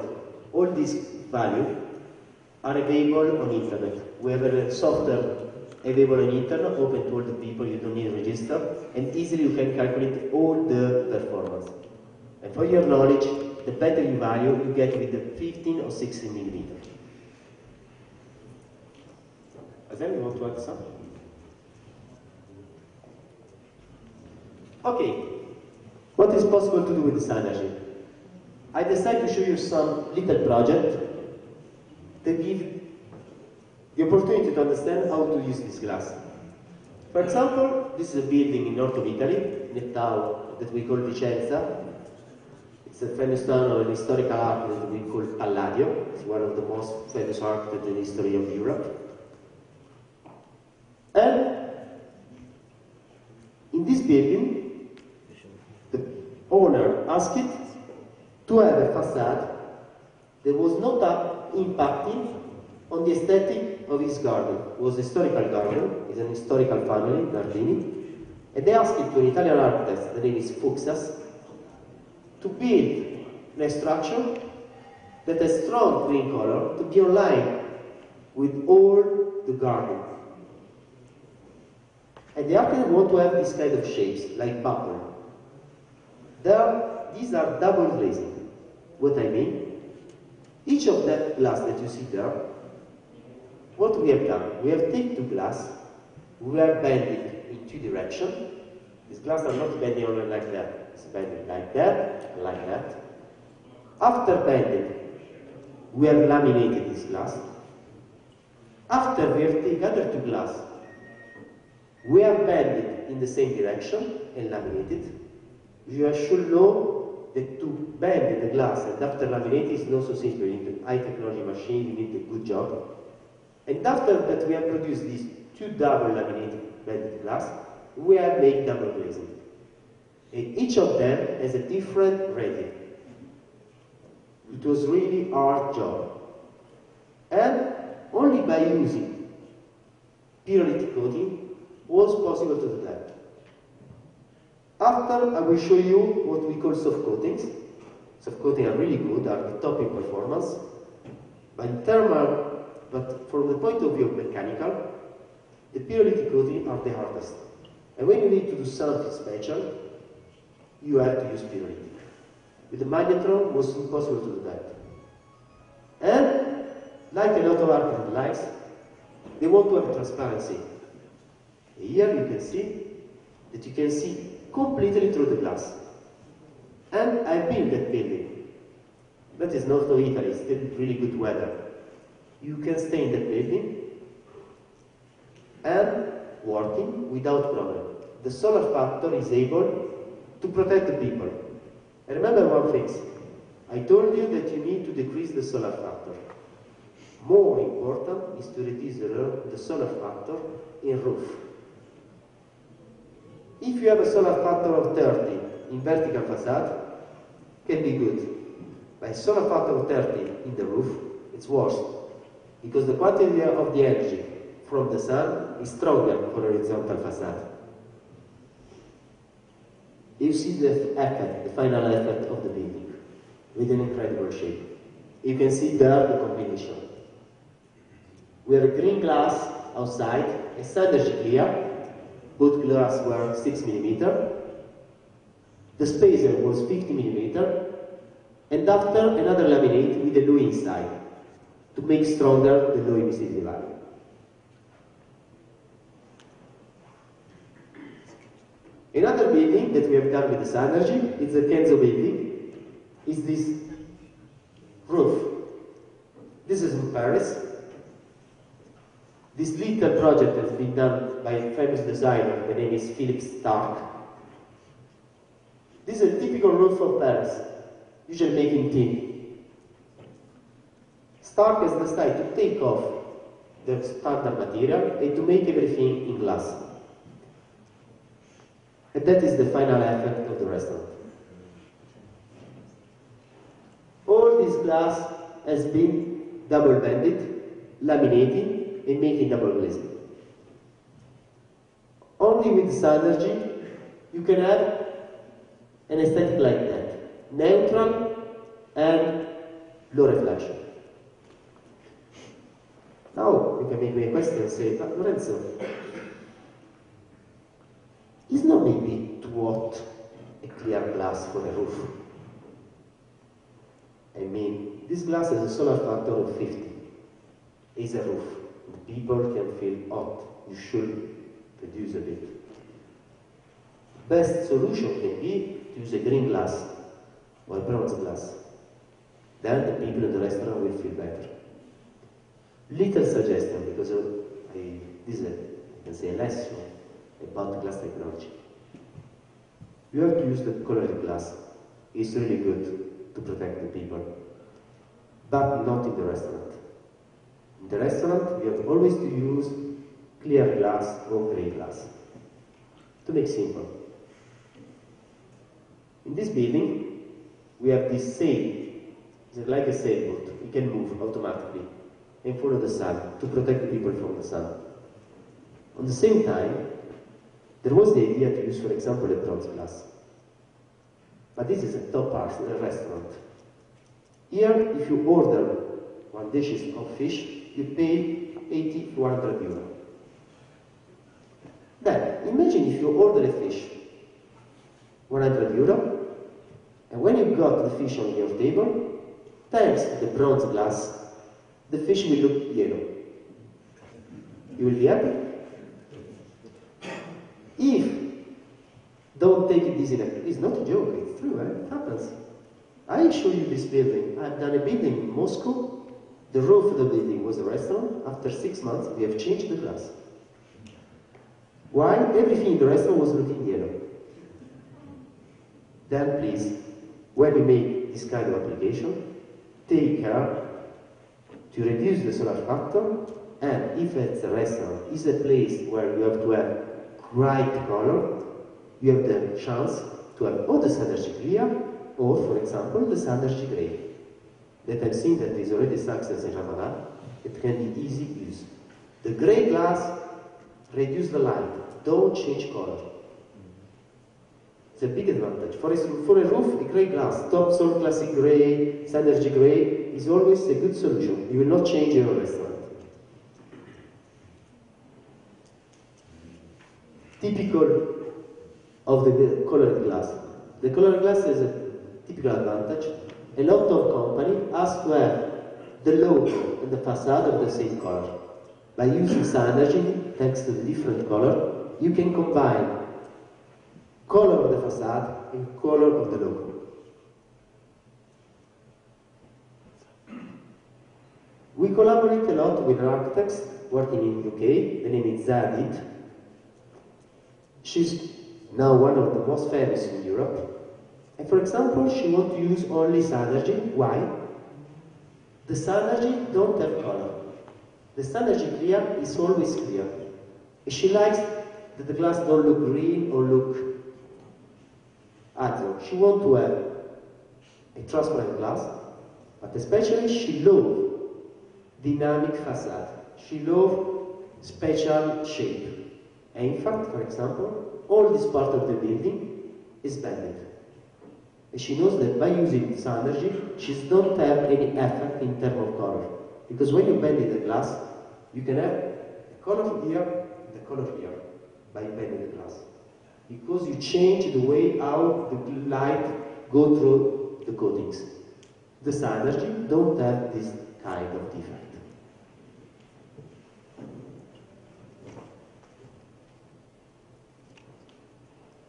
All these values are available on internet. We have a software available on internet, open to all the people, you don't need to register, and easily you can calculate all the performance. And for your knowledge, the better you value, you get with the 15 or 16 millimeter. Hassan, you want to add something? Okay, what is possible to do with this energy? I decided to show you some little project that give the opportunity to understand how to use this glass. For example, this is a building in north of Italy, in a town that we call Vicenza. It's a famous town of an historical art that we call Palladio. It's one of the most famous architects in the history of Europe. And in this building, the owner asked it to have a facade that was not impacting on the aesthetic of his garden. It was a historical garden, it's an historical family, Nardini, and they asked it to an Italian architect, the name is Fuxas, to build a structure that has strong green color to be aligned with all the garden. And the architect want to have this kind of shapes, like bubble. These are double glazing. What I mean? Each of that glass that you see there, what we have done, we have taken two glass, we are bending in two directions. These glass are not bending only like that, it's bending like that, and like that. After bending, we have laminated this glass. After we have taken other two glass, we have bended in the same direction and laminated. You should know that to bend the glass and after laminate is not so simple. You need a high technology machine, you need a good job. And after that we have produced these two double laminated bended glass, we have made double glazing. And each of them has a different rating. It was really hard job. And only by using pyrolytic coating was possible to do that. After, I will show you what we call soft coatings. Soft coatings are really good, are the top in performance. But from the point of view of mechanical, the pyrolytic coatings are the hardest. And when you need to do something special, you have to use pyrolytic. With the magnetron, it was impossible to do that. And, like a lot of architect likes, they want to have transparency. Here you can see that you can see completely through the glass. And I've been in that building. That is not for Italy, it's still really good weather. You can stay in that building and working without problem. The solar factor is able to protect the people. And remember one thing, I told you that you need to decrease the solar factor. More important is to reduce the solar factor in roof. If you have a solar factor of 30 in vertical facade, can be good. But a solar factor of 30 in the roof, it's worse. Because the quantity of the energy from the sun is stronger for a horizontal facade. You see the effect, the final effect of the building, with an incredible shape. You can see there the combination. We have a green glass outside, a synergy clear. Both glass were 6 mm. The spacer was 50 mm. And after, another laminate with a low inside to make stronger the low emissivity value. Another building that we have done with the synergy is the Kenzo building. Is this roof. This is in Paris. This little project has been done by a famous designer, the name is Philippe Starck. This is a typical roof of Paris, usually made in tin. Starck has decided to take off the standard material and to make everything in glass. And that is the final effect of the restaurant. All this glass has been double bended, laminated, and making double glazing. Only with synergy you can have an aesthetic like that, neutral and low reflection. Now, you can make me a question and say, but Lorenzo, it's not maybe too hot a clear glass for a roof. I mean, this glass has a solar factor of 50. It's a roof. The people can feel hot. You should reduce a bit. Best solution can be to use a green glass or a bronze glass. Then the people in the restaurant will feel better. Little suggestion, because this is I can say a lesson about glass technology. You have to use the colored glass. It's really good to protect the people, but not in the restaurant. In the restaurant, you have always to use clear glass or grey glass. To make simple. In this building, we have this sail. It's like a sailboat. It can move automatically and follow the sun to protect the people from the sun. At the same time, there was the idea to use, for example, a bronze glass. But this is a top part in a restaurant. Here, if you order 1 dish of fish, you pay 80 to 100 euro. Then, imagine if you order a fish, 100 euro, and when you got the fish on your table, thanks to the bronze glass, the fish will look yellow. You will be happy? If, don't take it easily, it's not a joke, it's true, it happens. I show you this building. I've done a building in Moscow. The roof of the building was a restaurant. After 6 months, we have changed the glass. Why? Everything in the restaurant was looking yellow. Then please, when you make this kind of application, take care to reduce the solar factor, and if it's a restaurant, is a place where you have to have bright color, you have the chance to have or the synergy clear, or for example, the synergy gray. That I've seen that is already success in Ramadan, it can be easy to use. The gray glass, reduce the light, don't change color. It's a big advantage. For a roof, a grey glass, Topsol, classic grey, synergy grey, is always a good solution. You will not change your restaurant. Typical of the colored glass. The colored glass has a typical advantage. A lot of companies ask to have the logo and the facade of the same color. By using synergy, thanks to the different color, you can combine color of the facade and color of the logo. We collaborate a lot with architects working in UK. The name is Zadit. She's now one of the most famous in Europe. And for example, she wants to use only synergy. Why? The synergy don't have color. The synergy clear is always clear. And she likes that the glass don't look green or look Acoustic. She wants to have a transparent glass, but especially she loves dynamic facade. She loves special shape. And in fact, for example, all this part of the building is banded. And she knows that by using synergy, she doesn't have any effect in terms of color. Because when you bend the glass, you can have the color here and the color here by bending the glass. Because you change the way how the light go through the coatings. The synergy don't have this kind of defect.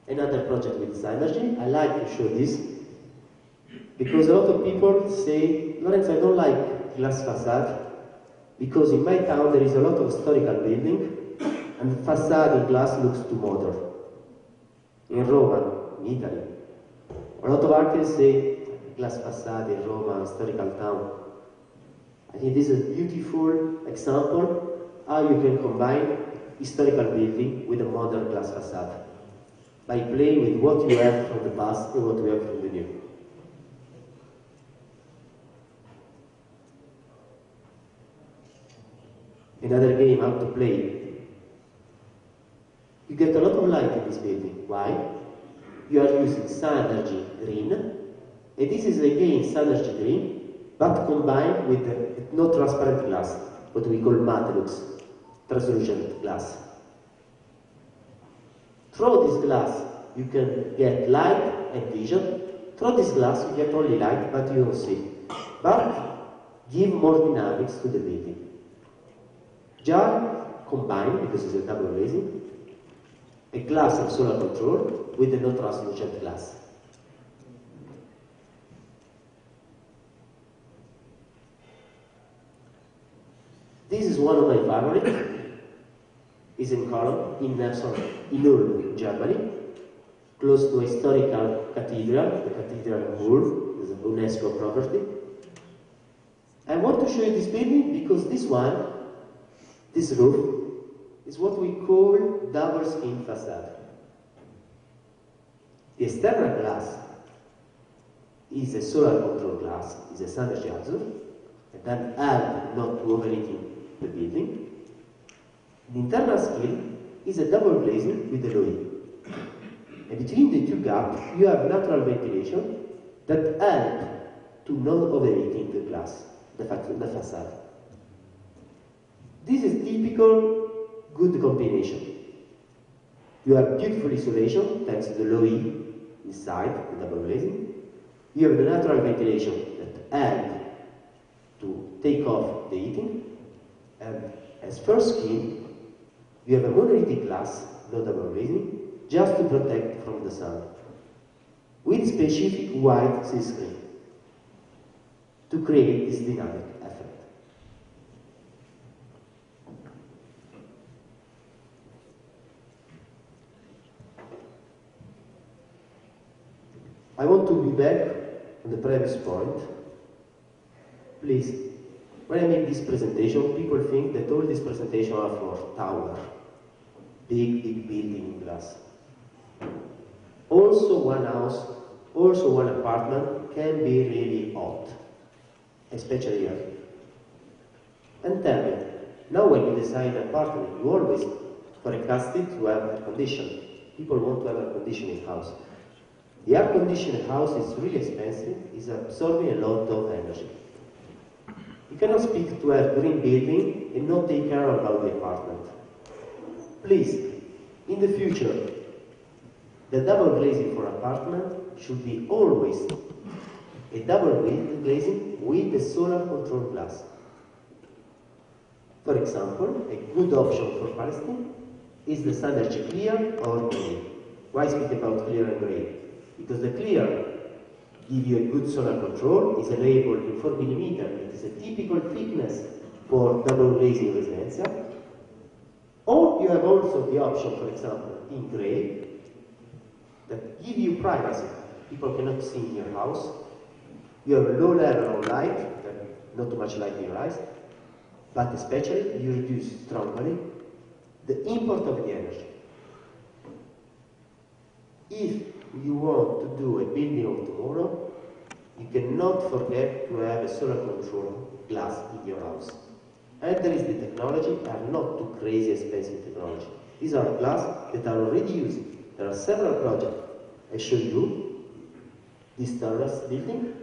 Another project with synergy, I like to show this because a lot of people say, Lorenzo, I don't like glass facade because in my town there is a lot of historical building and the facade in glass looks too modern. In Rome, in Italy, a lot of artists say glass facade in Rome, historical town. I think this is a beautiful example how you can combine historical building with a modern glass facade by playing with what you have from the past and what you have from the new. Another game how to play. You get a lot of light in this building. Why? You are using synergy green, and this is again synergy green, but combined with no transparent glass. what we call matrix, translucent glass. Through this glass, you can get light and vision. Through this glass, you get only light, but you don't see. But give more dynamics to the building. Jar combined, because it's a double glazing, a glass of solar control with a non-translucent glass. This is one of my favorites. It's in Cologne, in Ulm, Germany, close to a historical cathedral, the Cathedral of Ulm, is a UNESCO property. I want to show you this building because this roof, is what we call double skin facade. The external glass is a solar control glass, is a standard azure, and then help not to overheating the building. The internal skin is a double glazing with a low heat. And between the two gaps, you have natural ventilation that help to not overheating the glass, the facade. This is typical good combination. You have beautiful isolation thanks to the low heat inside the double glazing. You have the natural ventilation that help to take off the heating. And as first skin, you have a monolithic glass, no double glazing, just to protect from the sun, with specific white seal screen to create this dynamic effect. I want to be back on the previous point. Please, when I make this presentation, people think that all these presentations are for tower, big building in glass. Also one house, also one apartment can be really hot, especially here. And tell me, now when you design an apartment, you always forecast it to have air conditioning. People want to have air conditioning house. The air conditioning house is really expensive, is absorbing a lot of energy. You cannot speak to a green building and not take care about the apartment. Please, in the future, the double glazing for apartment should be always a double glazing with the solar control glass. For example, a good option for Palestine is the standard clear or gray. Why speak about clear and gray? Because the clear gives you a good solar control, is available in 4 mm, it is a typical thickness for double glazing residential. Or you have also the option, for example, in gray, that give you privacy. People cannot see in your house. You have a low level of light, not too much light in your eyes, but especially you reduce strongly the import of the energy. If you want to do a building of tomorrow, you cannot forget to have a solar control glass in your house. And there is the technology, are not too crazy expensive technology. These are glass that are already used. There are several projects. I show you this terrace building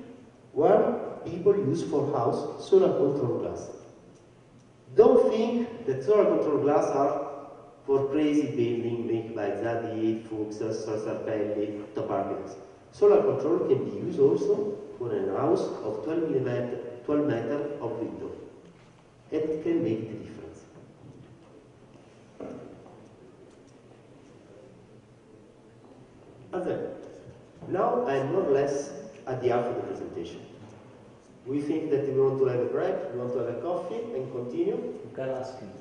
where people use for house solar control glass. Don't think that solar control glass are for crazy building made by Zadie, Fuchs, Sarpelli, top architects. Solar control can be used also for a house of 12 meters of window. It can make the difference. And then, now I'm more or less at the end of the presentation. We think that we want to have a break, we want to have a coffee and continue. You can ask him.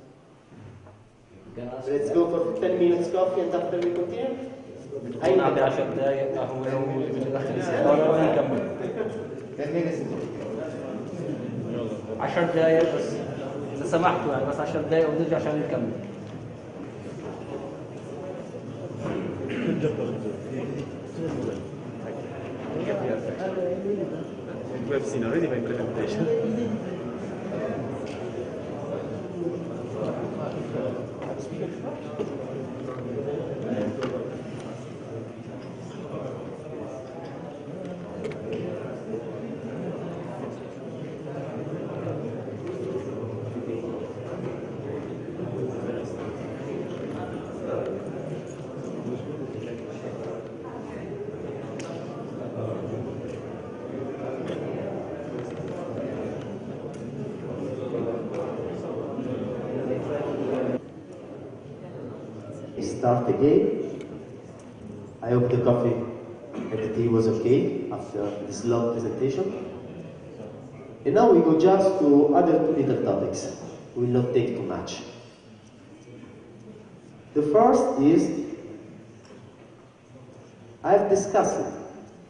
Let's go for 10 minutes coffee and after we continue. نعطي 10 دقائق قهوة ونكمل 10 دقائق بس إذا سمحتوا يعني بس 10 دقائق ونرجع عشان نكمل. We have seen already my presentation. We start again. I hope the coffee and the tea was okay after this long presentation. And now we go just to other two little topics. We will not take too much. The first is, I've discussed it,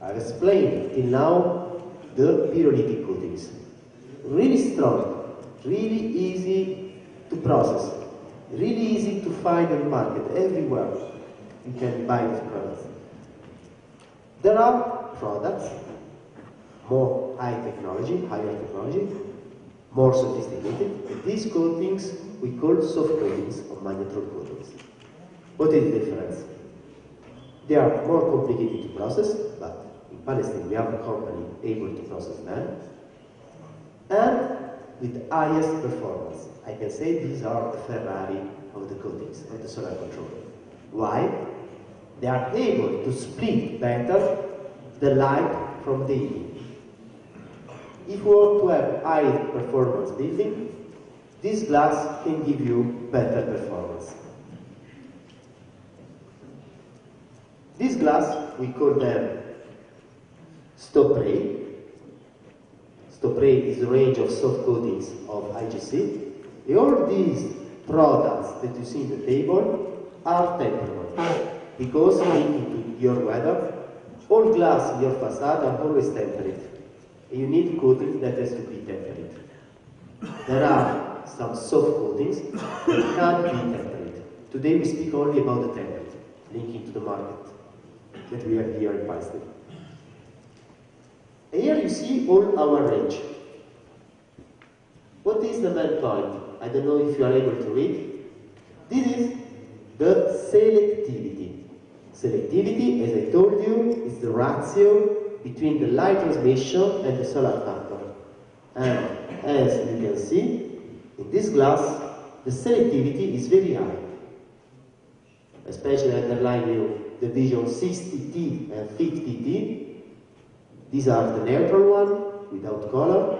I've explained till now the pyrolytic coatings. Really strong, really easy to process, really easy to find in the market, everywhere you can buy these products. There are products, more high technology, higher technology, more sophisticated. These coatings we call soft coatings or magnetron coatings. What is the difference? They are more complicated to process, but in Palestine we have a company able to process them, and with highest performance. I can say these are the Ferrari of the coatings, of the solar control. Why? They are able to split better the light from the heat. If you want to have high performance building, this glass can give you better performance. This glass, we call them Stopray. Stopray is a range of soft coatings of IGC. All these products that you see in the table are temperable, because linked to your weather, all glass in your facade are always temperate. You need coating that has to be temperate. There are some soft coatings that can't be temperate. Today we speak only about the temperate, linking to the market that we have here in Palestine. And here you see all our range. What is the main point? I don't know if you are able to read. This is the selectivity. Selectivity, as I told you, is the ratio between the light transmission and the solar factor. And as you can see, in this glass, the selectivity is very high. Especially underline you the vision 60T and 50T. These are the neutral one, without color.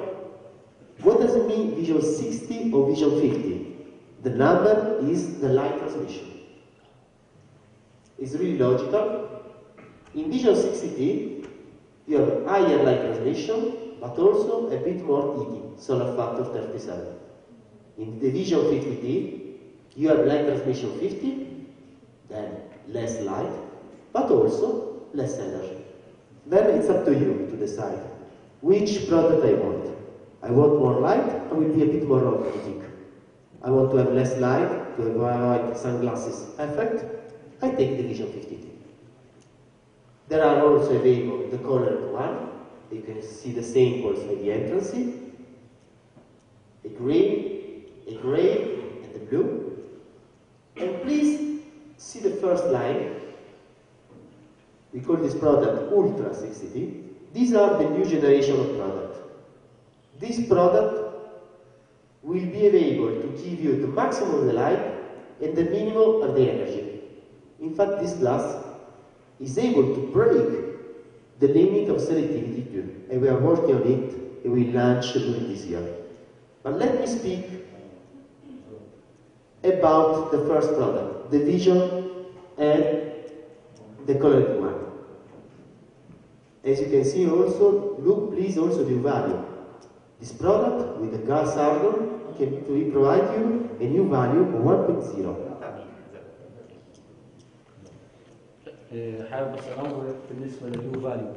What does it mean, vision 60 or vision 50? The number is the light transmission. It's really logical. In vision 60T, you have higher light transmission, but also a bit more heating, solar factor 37. In the vision 50T, you have light transmission 50, then less light, but also less energy. Then it's up to you to decide which product I want. I want more light, I will be a bit more optimistic. I want to have less light, to avoid sunglasses effect, I take the vision 50T. There are also available the colored one. You can see the same also at the entrance. A green, and the blue. And please see the first line. We call this product Ultra 60T. These are the new generation of product. This product will be able to give you the maximum of the light and the minimum of the energy. In fact, this glass is able to break the limit of selectivity too. And we are working on it, and we launch during this year. But let me speak about the first product, the vision and the colored one. As you can see also, look please also the value. This product with the gas argon can provide you a new value of 1.0. حابب بس انور بالنسبه لليو فاليو.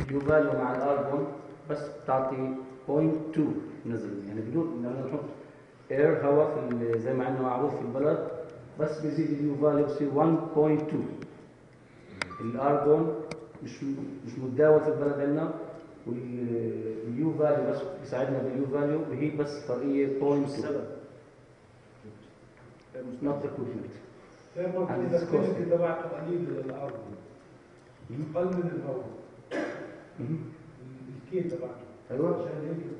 اليو فاليو مع الارجون بس بتعطي 0.2 نزل، يعني بدون لما نحط اير هواء في زي ما عندنا معروف في البلد، بس بيزيد اليو فاليو بصير 1.2. الارجون مش متداول في البلد عندنا، واليو فاليو بس بيساعدنا باليو فاليو، وهي بس فرقيه 0.2. not equivalent. إذا الكلمة تبعته قليل الأرض أقل من الهواء الكيل تبعته. أيوة.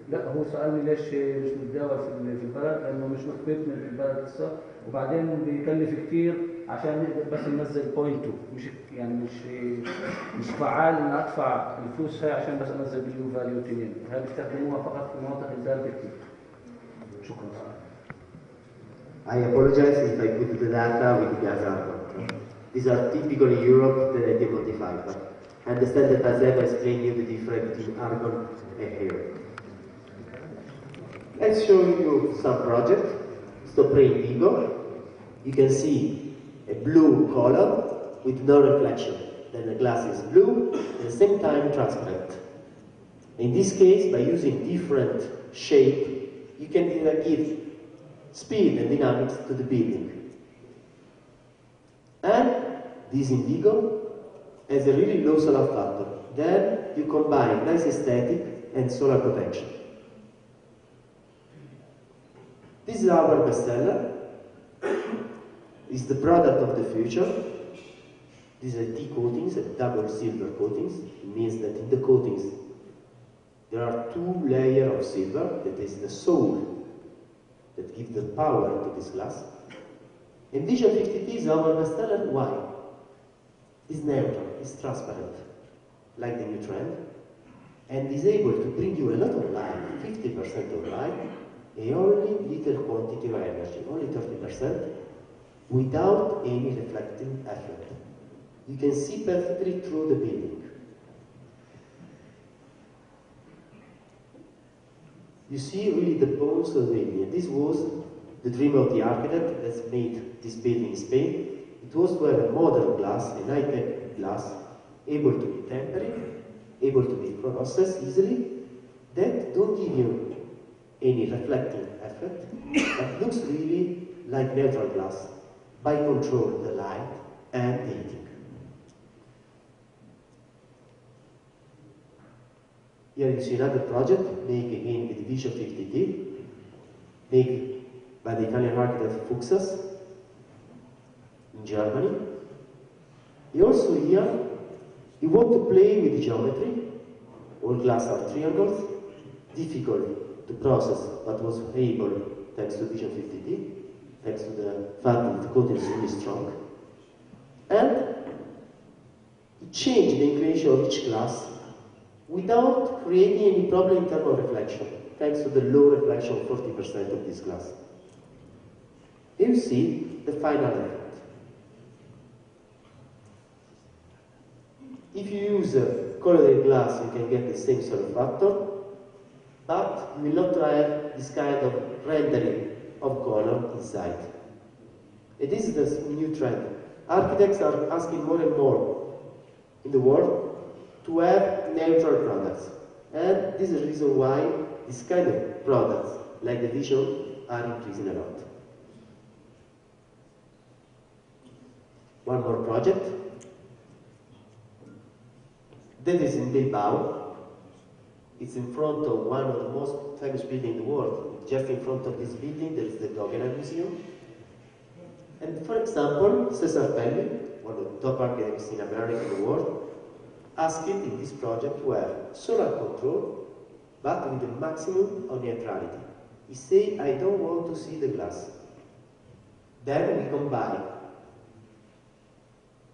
لا هو سألني ليش مش متداول في البلد، لأنه مش equipment في البلد لسه، وبعدين بيكلف كثير عشان نقدر بس ننزل 0.2، مش يعني مش فعال إن أدفع الفلوس هاي عشان بس أنزل باليو فاليو 2. هاي بيستخدموها فقط في مناطق الباردة كثير. شكرا. I apologize if I put the data with gas argon. factor. These are typical in Europe that I can modify, but I understand that Hasem explained you the difference between argon and air. Let's show you some project. Stopre indigo. You can see a blue color with no reflection. Then the glass is blue, at the same time transparent. In this case, by using different shape, you can give speed and dynamics to the building. And this indigo has a really low solar factor. Then you combine nice aesthetic and solar protection. This is our bestseller. It's the product of the future. These are T coatings, double silver coatings. It means that in the coatings there are 2 layers of silver, that is the soul that gives the power to this glass. And Vision 50T is our bestseller. Why? It's neutral, it's transparent, like the new trend, and is able to bring you a lot of light, 50% of light, and only little quantity of energy, only 30%, without any reflecting effect. You can see perfectly through the building. You see really the bones of the building. This was the dream of the architect that made this building in Spain. It was to have a modern glass, an high-tech glass, able to be tempered, able to be processed easily, that don't give you any reflecting effect, but looks really like natural glass, by control the light and the heating. Here you see another project, made again with Vision 50T, made by the Italian architect Fuchsas in Germany. You also here, you want to play with geometry. All glass are triangles, difficult to process, but was able thanks to Vision 50T, thanks to the fact that the coating is really strong. And it changed the inclination of each glass without creating any problem in terms of reflection, thanks to the low reflection of 40% of this glass. Here you see the final effect. If you use colored glass, you can get the same solar factor, but you will not have this kind of rendering of color inside. And this is the new trend. Architects are asking more and more in the world to have neutral products. And this is the reason why this kind of products, like the Vision, are increasing a lot. One more project. That is in Bilbao. It's in front of one of the most famous buildings in the world. Just in front of this building, there is the Guggenheim Museum. And for example, Cesar Pelli, one of the top architects in America and the world, asked in this project to have solar control, but with a maximum of neutrality. He said, I don't want to see the glass. Then we combine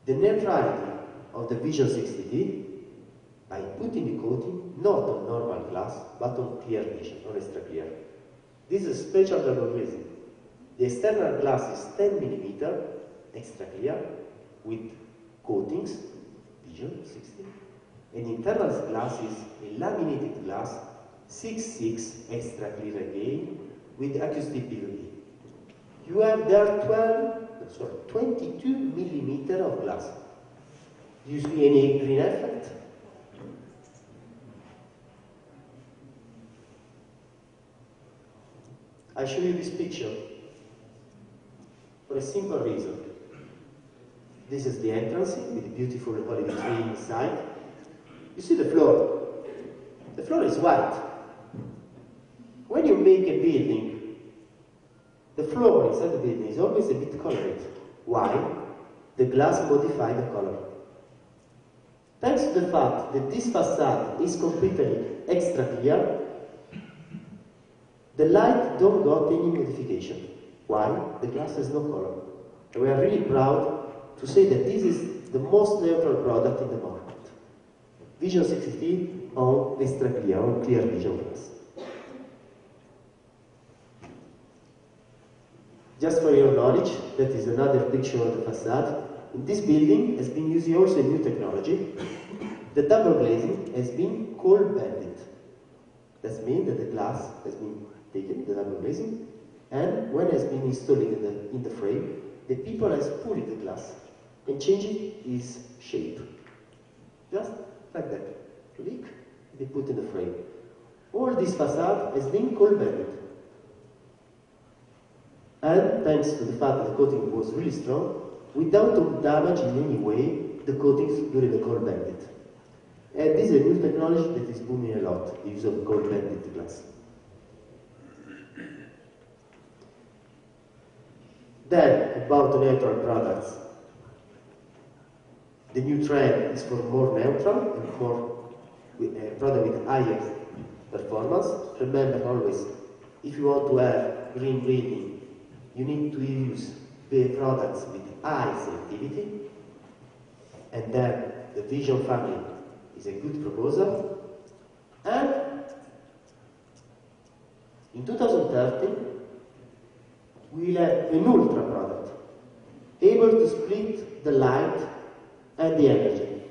the neutrality of the Vision 60T by putting the coating not on normal glass, but on clear vision, on extra clear. This is a special reason. The external glass is 10 mm extra clear with coatings, Vision 60, and internal glass is a laminated glass 6.6 extra clear again with acoustic PVD. You have there 22 mm of glass. Do you see any green effect? I show you this picture for a simple reason. This is the entrance with a beautiful holiday tree inside. You see the floor. The floor is white. When you make a building, the floor inside the building is always a bit colored. Why? The glass modifies the color. Thanks to the fact that this facade is completely extra clear, the light don't got any modification. Why? The glass has no color. And we are really proud to say that this is the most neutral product in the market. Vision 60 on extra clear, on clear vision glass. Just for your knowledge, that is another picture of the facade. In this building has been using also a new technology. The double glazing has been cold banded. That means that the glass has been taken, the double glazing, and when it has been installed in the frame, the people has pulled the glass and changed its shape. Just like that. Click, they put in the frame. All this facade has been cold banded. And thanks to the fact that the coating was really strong, without damage in any way the coatings during the cold banded. And this is a new technology that is booming a lot, the use of cold banded glass. Then, about neutral products. The new trend is for more neutral and more product with higher performance. Remember always, if you want to have green building, you need to use the products with high selectivity, and then the Vision family is a good proposal. And in 2030, we will have an ultra product, able to split the light and the energy,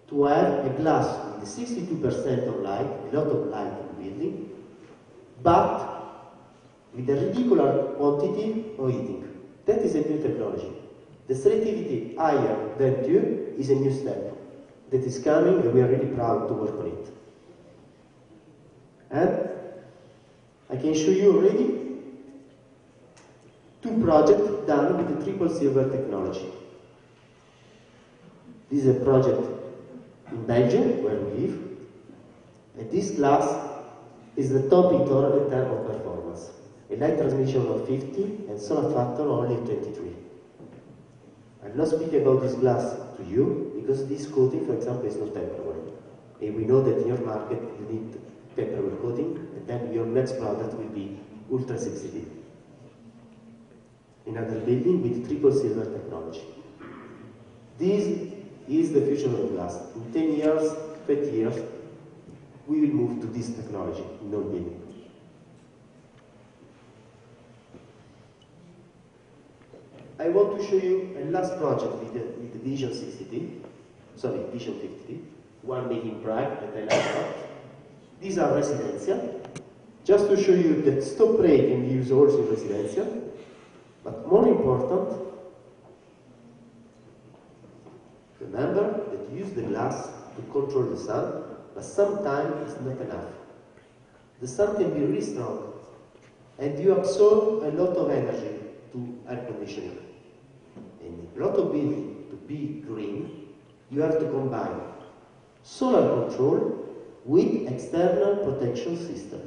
to have a glass with 62% of light, a lot of light in the building, but with a ridiculous quantity of heating. That is a new technology. The selectivity higher than 2 is a new step that is coming, and we are really proud to work on it. And I can show you already 2 projects done with the triple silver technology. This is a project in Belgium, where we live, and this glass is the top in total in terms of performance. A light transmission of 50 and solar factor only 23. I'm not speaking about this glass to you, because this coating, for example, is not temperable. And we know that in your market you need temperable coating, and then your next product will be ultra sensitive. Another building with triple silver technology. This is the future of the glass. In 10 years, 20 years, we will move to this technology in all buildings. I want to show you a last project with the Vision 50, one made in Prague that I like a lot. These are residential. Just to show you that stop ray can be used also in residential. But more important, remember that you use the glass to control the sun, but sometimes it's not enough. The sun can be really strong, and you absorb a lot of energy to air conditioning. And a lot of building to be green, you have to combine solar control with external protection system.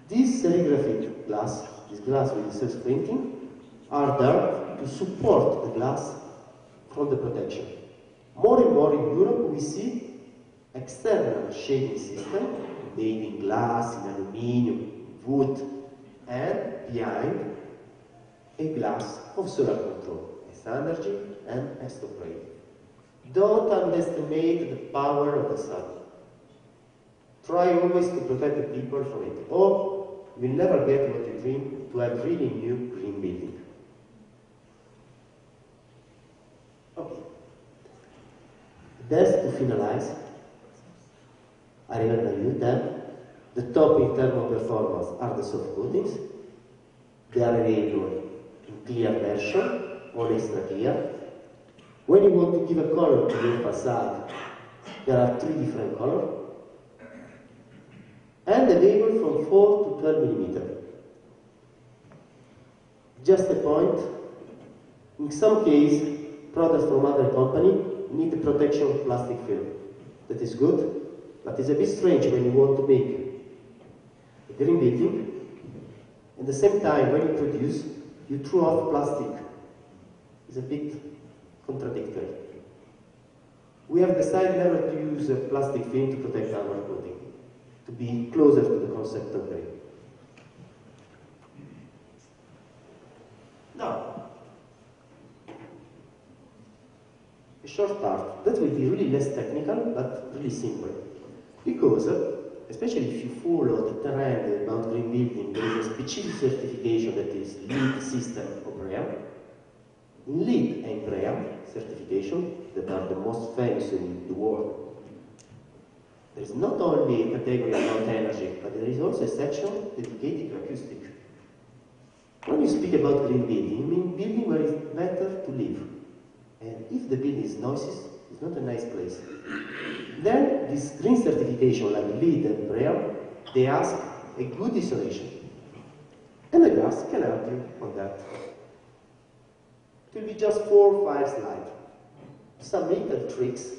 This serigraphic glass, this glass with the self-printing, are there to support the glass from the protection. More and more in Europe we see external shading system made in glass, in aluminium, wood, and behind a glass of solar control, as energy and as stop ray. Don't underestimate the power of the sun. Try always to protect the people from it, or you will never get what you dream, to have really new green building. Okay. That's to finalize. I remember you that the top in terms of performance are the soft coatings. They are available in clear version or extra clear. When you want to give a color to your facade, there are 3 different colors. And available from 4 to 12 millimeters. Just a point, in some case, products from other company need the protection of plastic film. That is good, but it's a bit strange when you want to make a green building, at the same time when you produce, you throw off plastic. It's a bit contradictory. We have decided never to use a plastic film to protect our coating, to be closer to the concept of green. Now, a short part that will be really less technical but really simple, because especially if you follow the trend about green building, there is a specific certification that is LEED system of BREEAM. LEED and BREEAM certification that are the most famous in the world. There is not only a category about energy, but there is also a section dedicated to acoustic. When you speak about green building, you mean building where it's better to live. And if the building is noisy, it's not a nice place. Then this green certification like LEED and BREEAM, they ask a good isolation. And the glass can help you on that. It will be just 4 or 5 slides. Some little tricks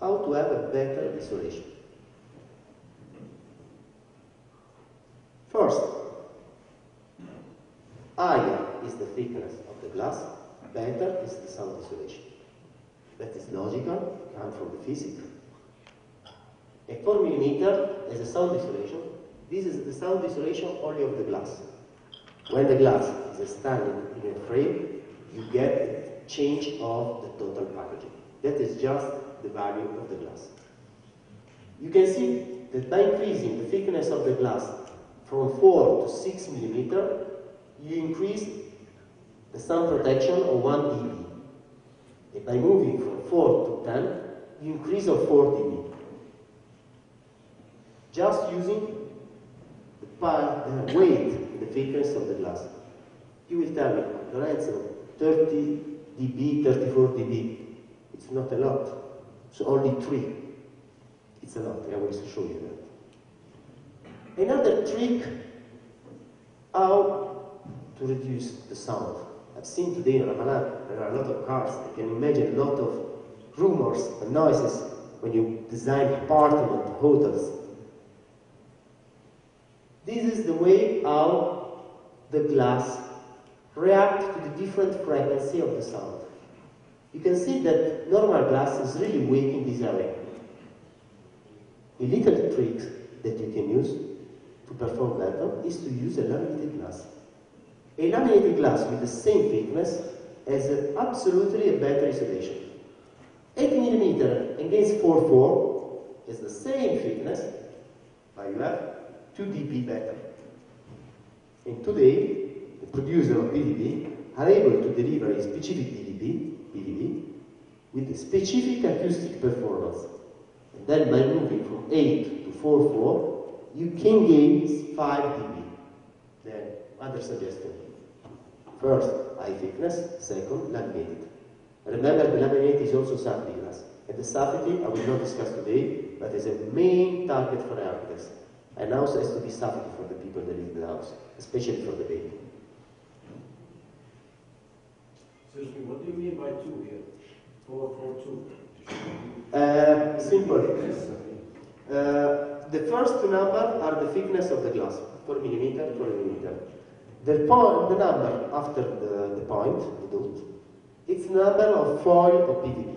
how to have a better isolation. First, higher is the thickness of the glass, better is the sound isolation. That is logical, comes from the physics. A 4 mm as a sound isolation. This is the sound isolation only of the glass. When the glass is standing in a frame, you get a change of the total packaging. That is just the value of the glass. You can see that by increasing the thickness of the glass from 4 to 6 mm, you increase the sound protection of 1 dB. And by moving from 4 to 10, you increase of 4 dB. Just using the weight, the thickness of the glass. You will tell me, Lorenzo, 30 dB, 34 dB. It's not a lot. It's only 3. It's a lot. I will show you that. Another trick, how to reduce the sound. I've seen today in Ramadan, there are a lot of cars. I can imagine a lot of rumors and noises when you design apartment, hotels. This is the way how the glass reacts to the different frequency of the sound. You can see that normal glass is really weak in this area. A little trick that you can use to perform better is to use a laminated glass. A laminated glass with the same thickness has absolutely a better isolation. 8 mm against 4.4 has the same thickness, but you have 2 dB better. And today, the producer of PDB are able to deliver a specific PDB with a specific acoustic performance. And then by moving from 8 to 4.4, you can gain 5 dB. Then, other suggestion. First, high thickness. Second, laminated. Remember, the laminate is also safety glass. And the safety, I will not discuss today, but is a main target for architects. And house has to be safety for the people that live in the house, especially for the baby. Excuse me, what do you mean by 2 here? 442? Simple. The first two numbers are the thickness of the glass, 4 mm, 4 mm. The number after the point, the dot, it's the number of foil of PVB.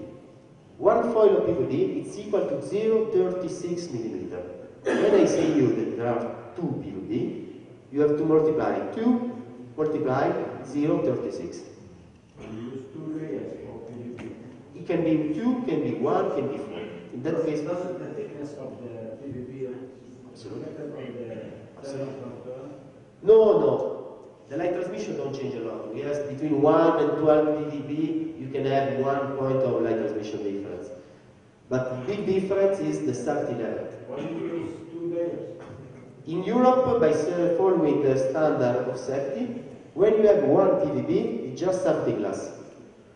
One foil of PVB is equal to 0.36 mm. When I say you that there are 2 PVB, you have to multiply 2 multiply 0.36. You use 2 layers of PVB. It can be 2, can be 1, can be 4. In that case, doesn't the thickness of the PVB absolutely. Absolutely. No. The light transmission don't change a lot. Yes, between 1 and 12 dB, you can have 1 point of light transmission difference. But the big difference is the safety level. Why do you use 2 layers? In Europe, by following the standard of safety, when you have 1 PVB, it's just safety glass.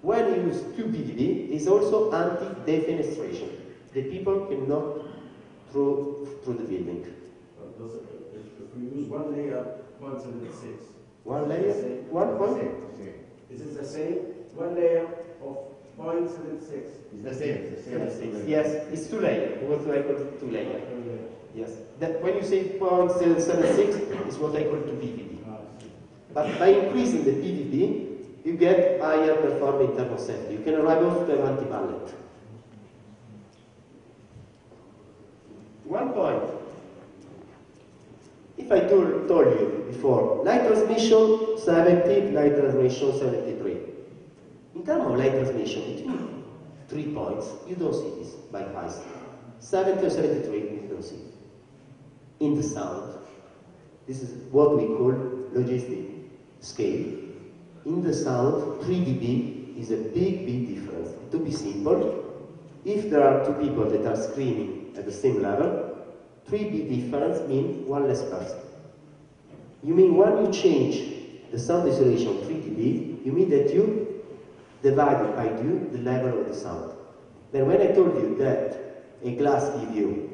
When you use 2 PVB, it's also anti-defenestration. The people cannot through the building. If we use 1 layer, 176. 1 layer, 1 point? Is it the same? 1 layer of 0.76. It's the same. Yes, it's 2 layers. What I call 2 layers. Yes. That when you say 0.76, is what I call 2 PVB. But by increasing the PVB, you get higher performing thermal safety. You can arrive also to have anti-ballet. 1 point. If I told you before, light transmission 70, light transmission 73. In terms of light transmission, between 3 points, you don't see this by eyes. 70 or 73, you don't see. in the sound. This is what we call logistic scale. In the sound, 3 dB is a big difference. To be simple, if there are two people that are screaming at the same level, 3 dB difference means one less person. You mean when you change the sound isolation 3 dB, you mean that you divided by 2 the level of the sound. Then when I told you that a glass gives you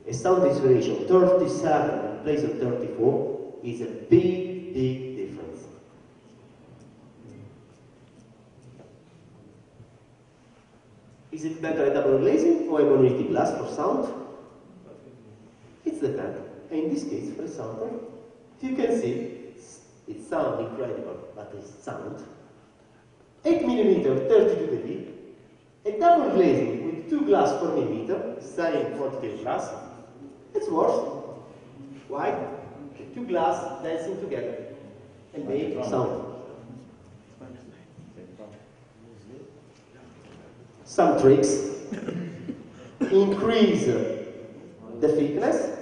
a sound isolation 37 in place of 34, is a big difference. Is it better a double glazing or a monolithic glass for sound? It's the time. And in this case, for example, you can see it sounds incredible, but it's sound. 8mm, 32 dB. A double glazing with 2 glass per millimeter, same quantity of glass, it's worse. Why? The 2 glass dancing together and make sound. Some tricks. Increase the thickness.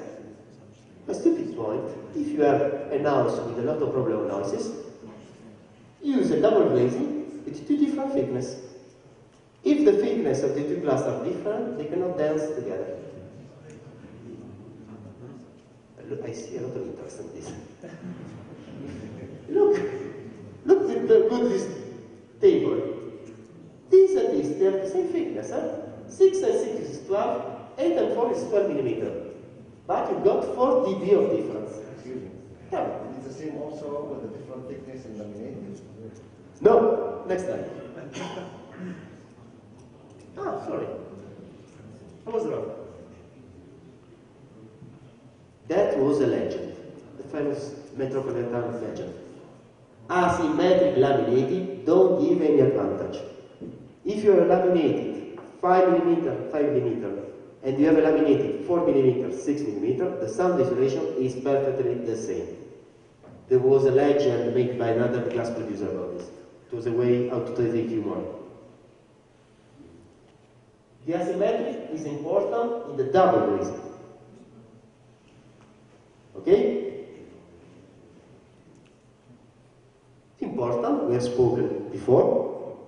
A stupid point. If you have a house with a lot of problem noises, use a double glazing with 2 different thicknesses. If the thickness of the 2 glass are different, they cannot dance together. Look, I see a lot of interest in this. Look at the good this table. This and this, they have the same thickness, huh? 6 and 6 is 12, 8 and 4 is 12mm. But you got 4 dB of difference. Excuse me. Yeah. It's the same also with the different thickness in laminated? No, next time. Sorry. I was wrong. That was a legend, the famous metropolitan legend. Asymmetric laminated don't give any advantage. If you are laminated 5mm, and you have a laminated 4mm, 6mm, the sound isolation is perfectly the same. There was a legend made by another glass producer about this. It was a way how to take humor. The asymmetric is important in the double glazing. Okay? It's important, we have spoken before.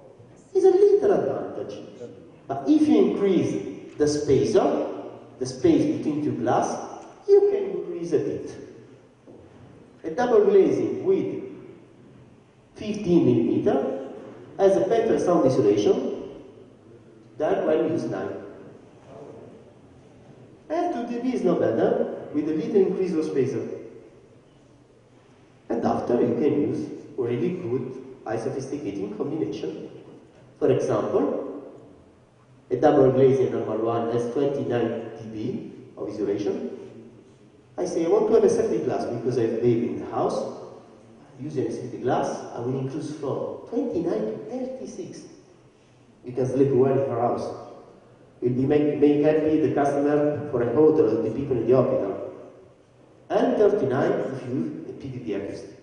It's a little advantage. But if you increase the spacer, the space between 2 glass, you can increase a bit. A double glazing with 15mm has a better sound isolation than when you use 9. And 2 dB is not better with a little increase of spacer. And after you can use really good, high sophisticated combination. For example, a double glazing normal one has 29 dB of isolation. I say I want to have a safety glass because I have a baby in the house. Using a safety glass, I will increase from 29 to 36. You can sleep well in your house. It will make happy the customer for a hotel or the people in the hospital. And 39 if you use a PDD acoustic.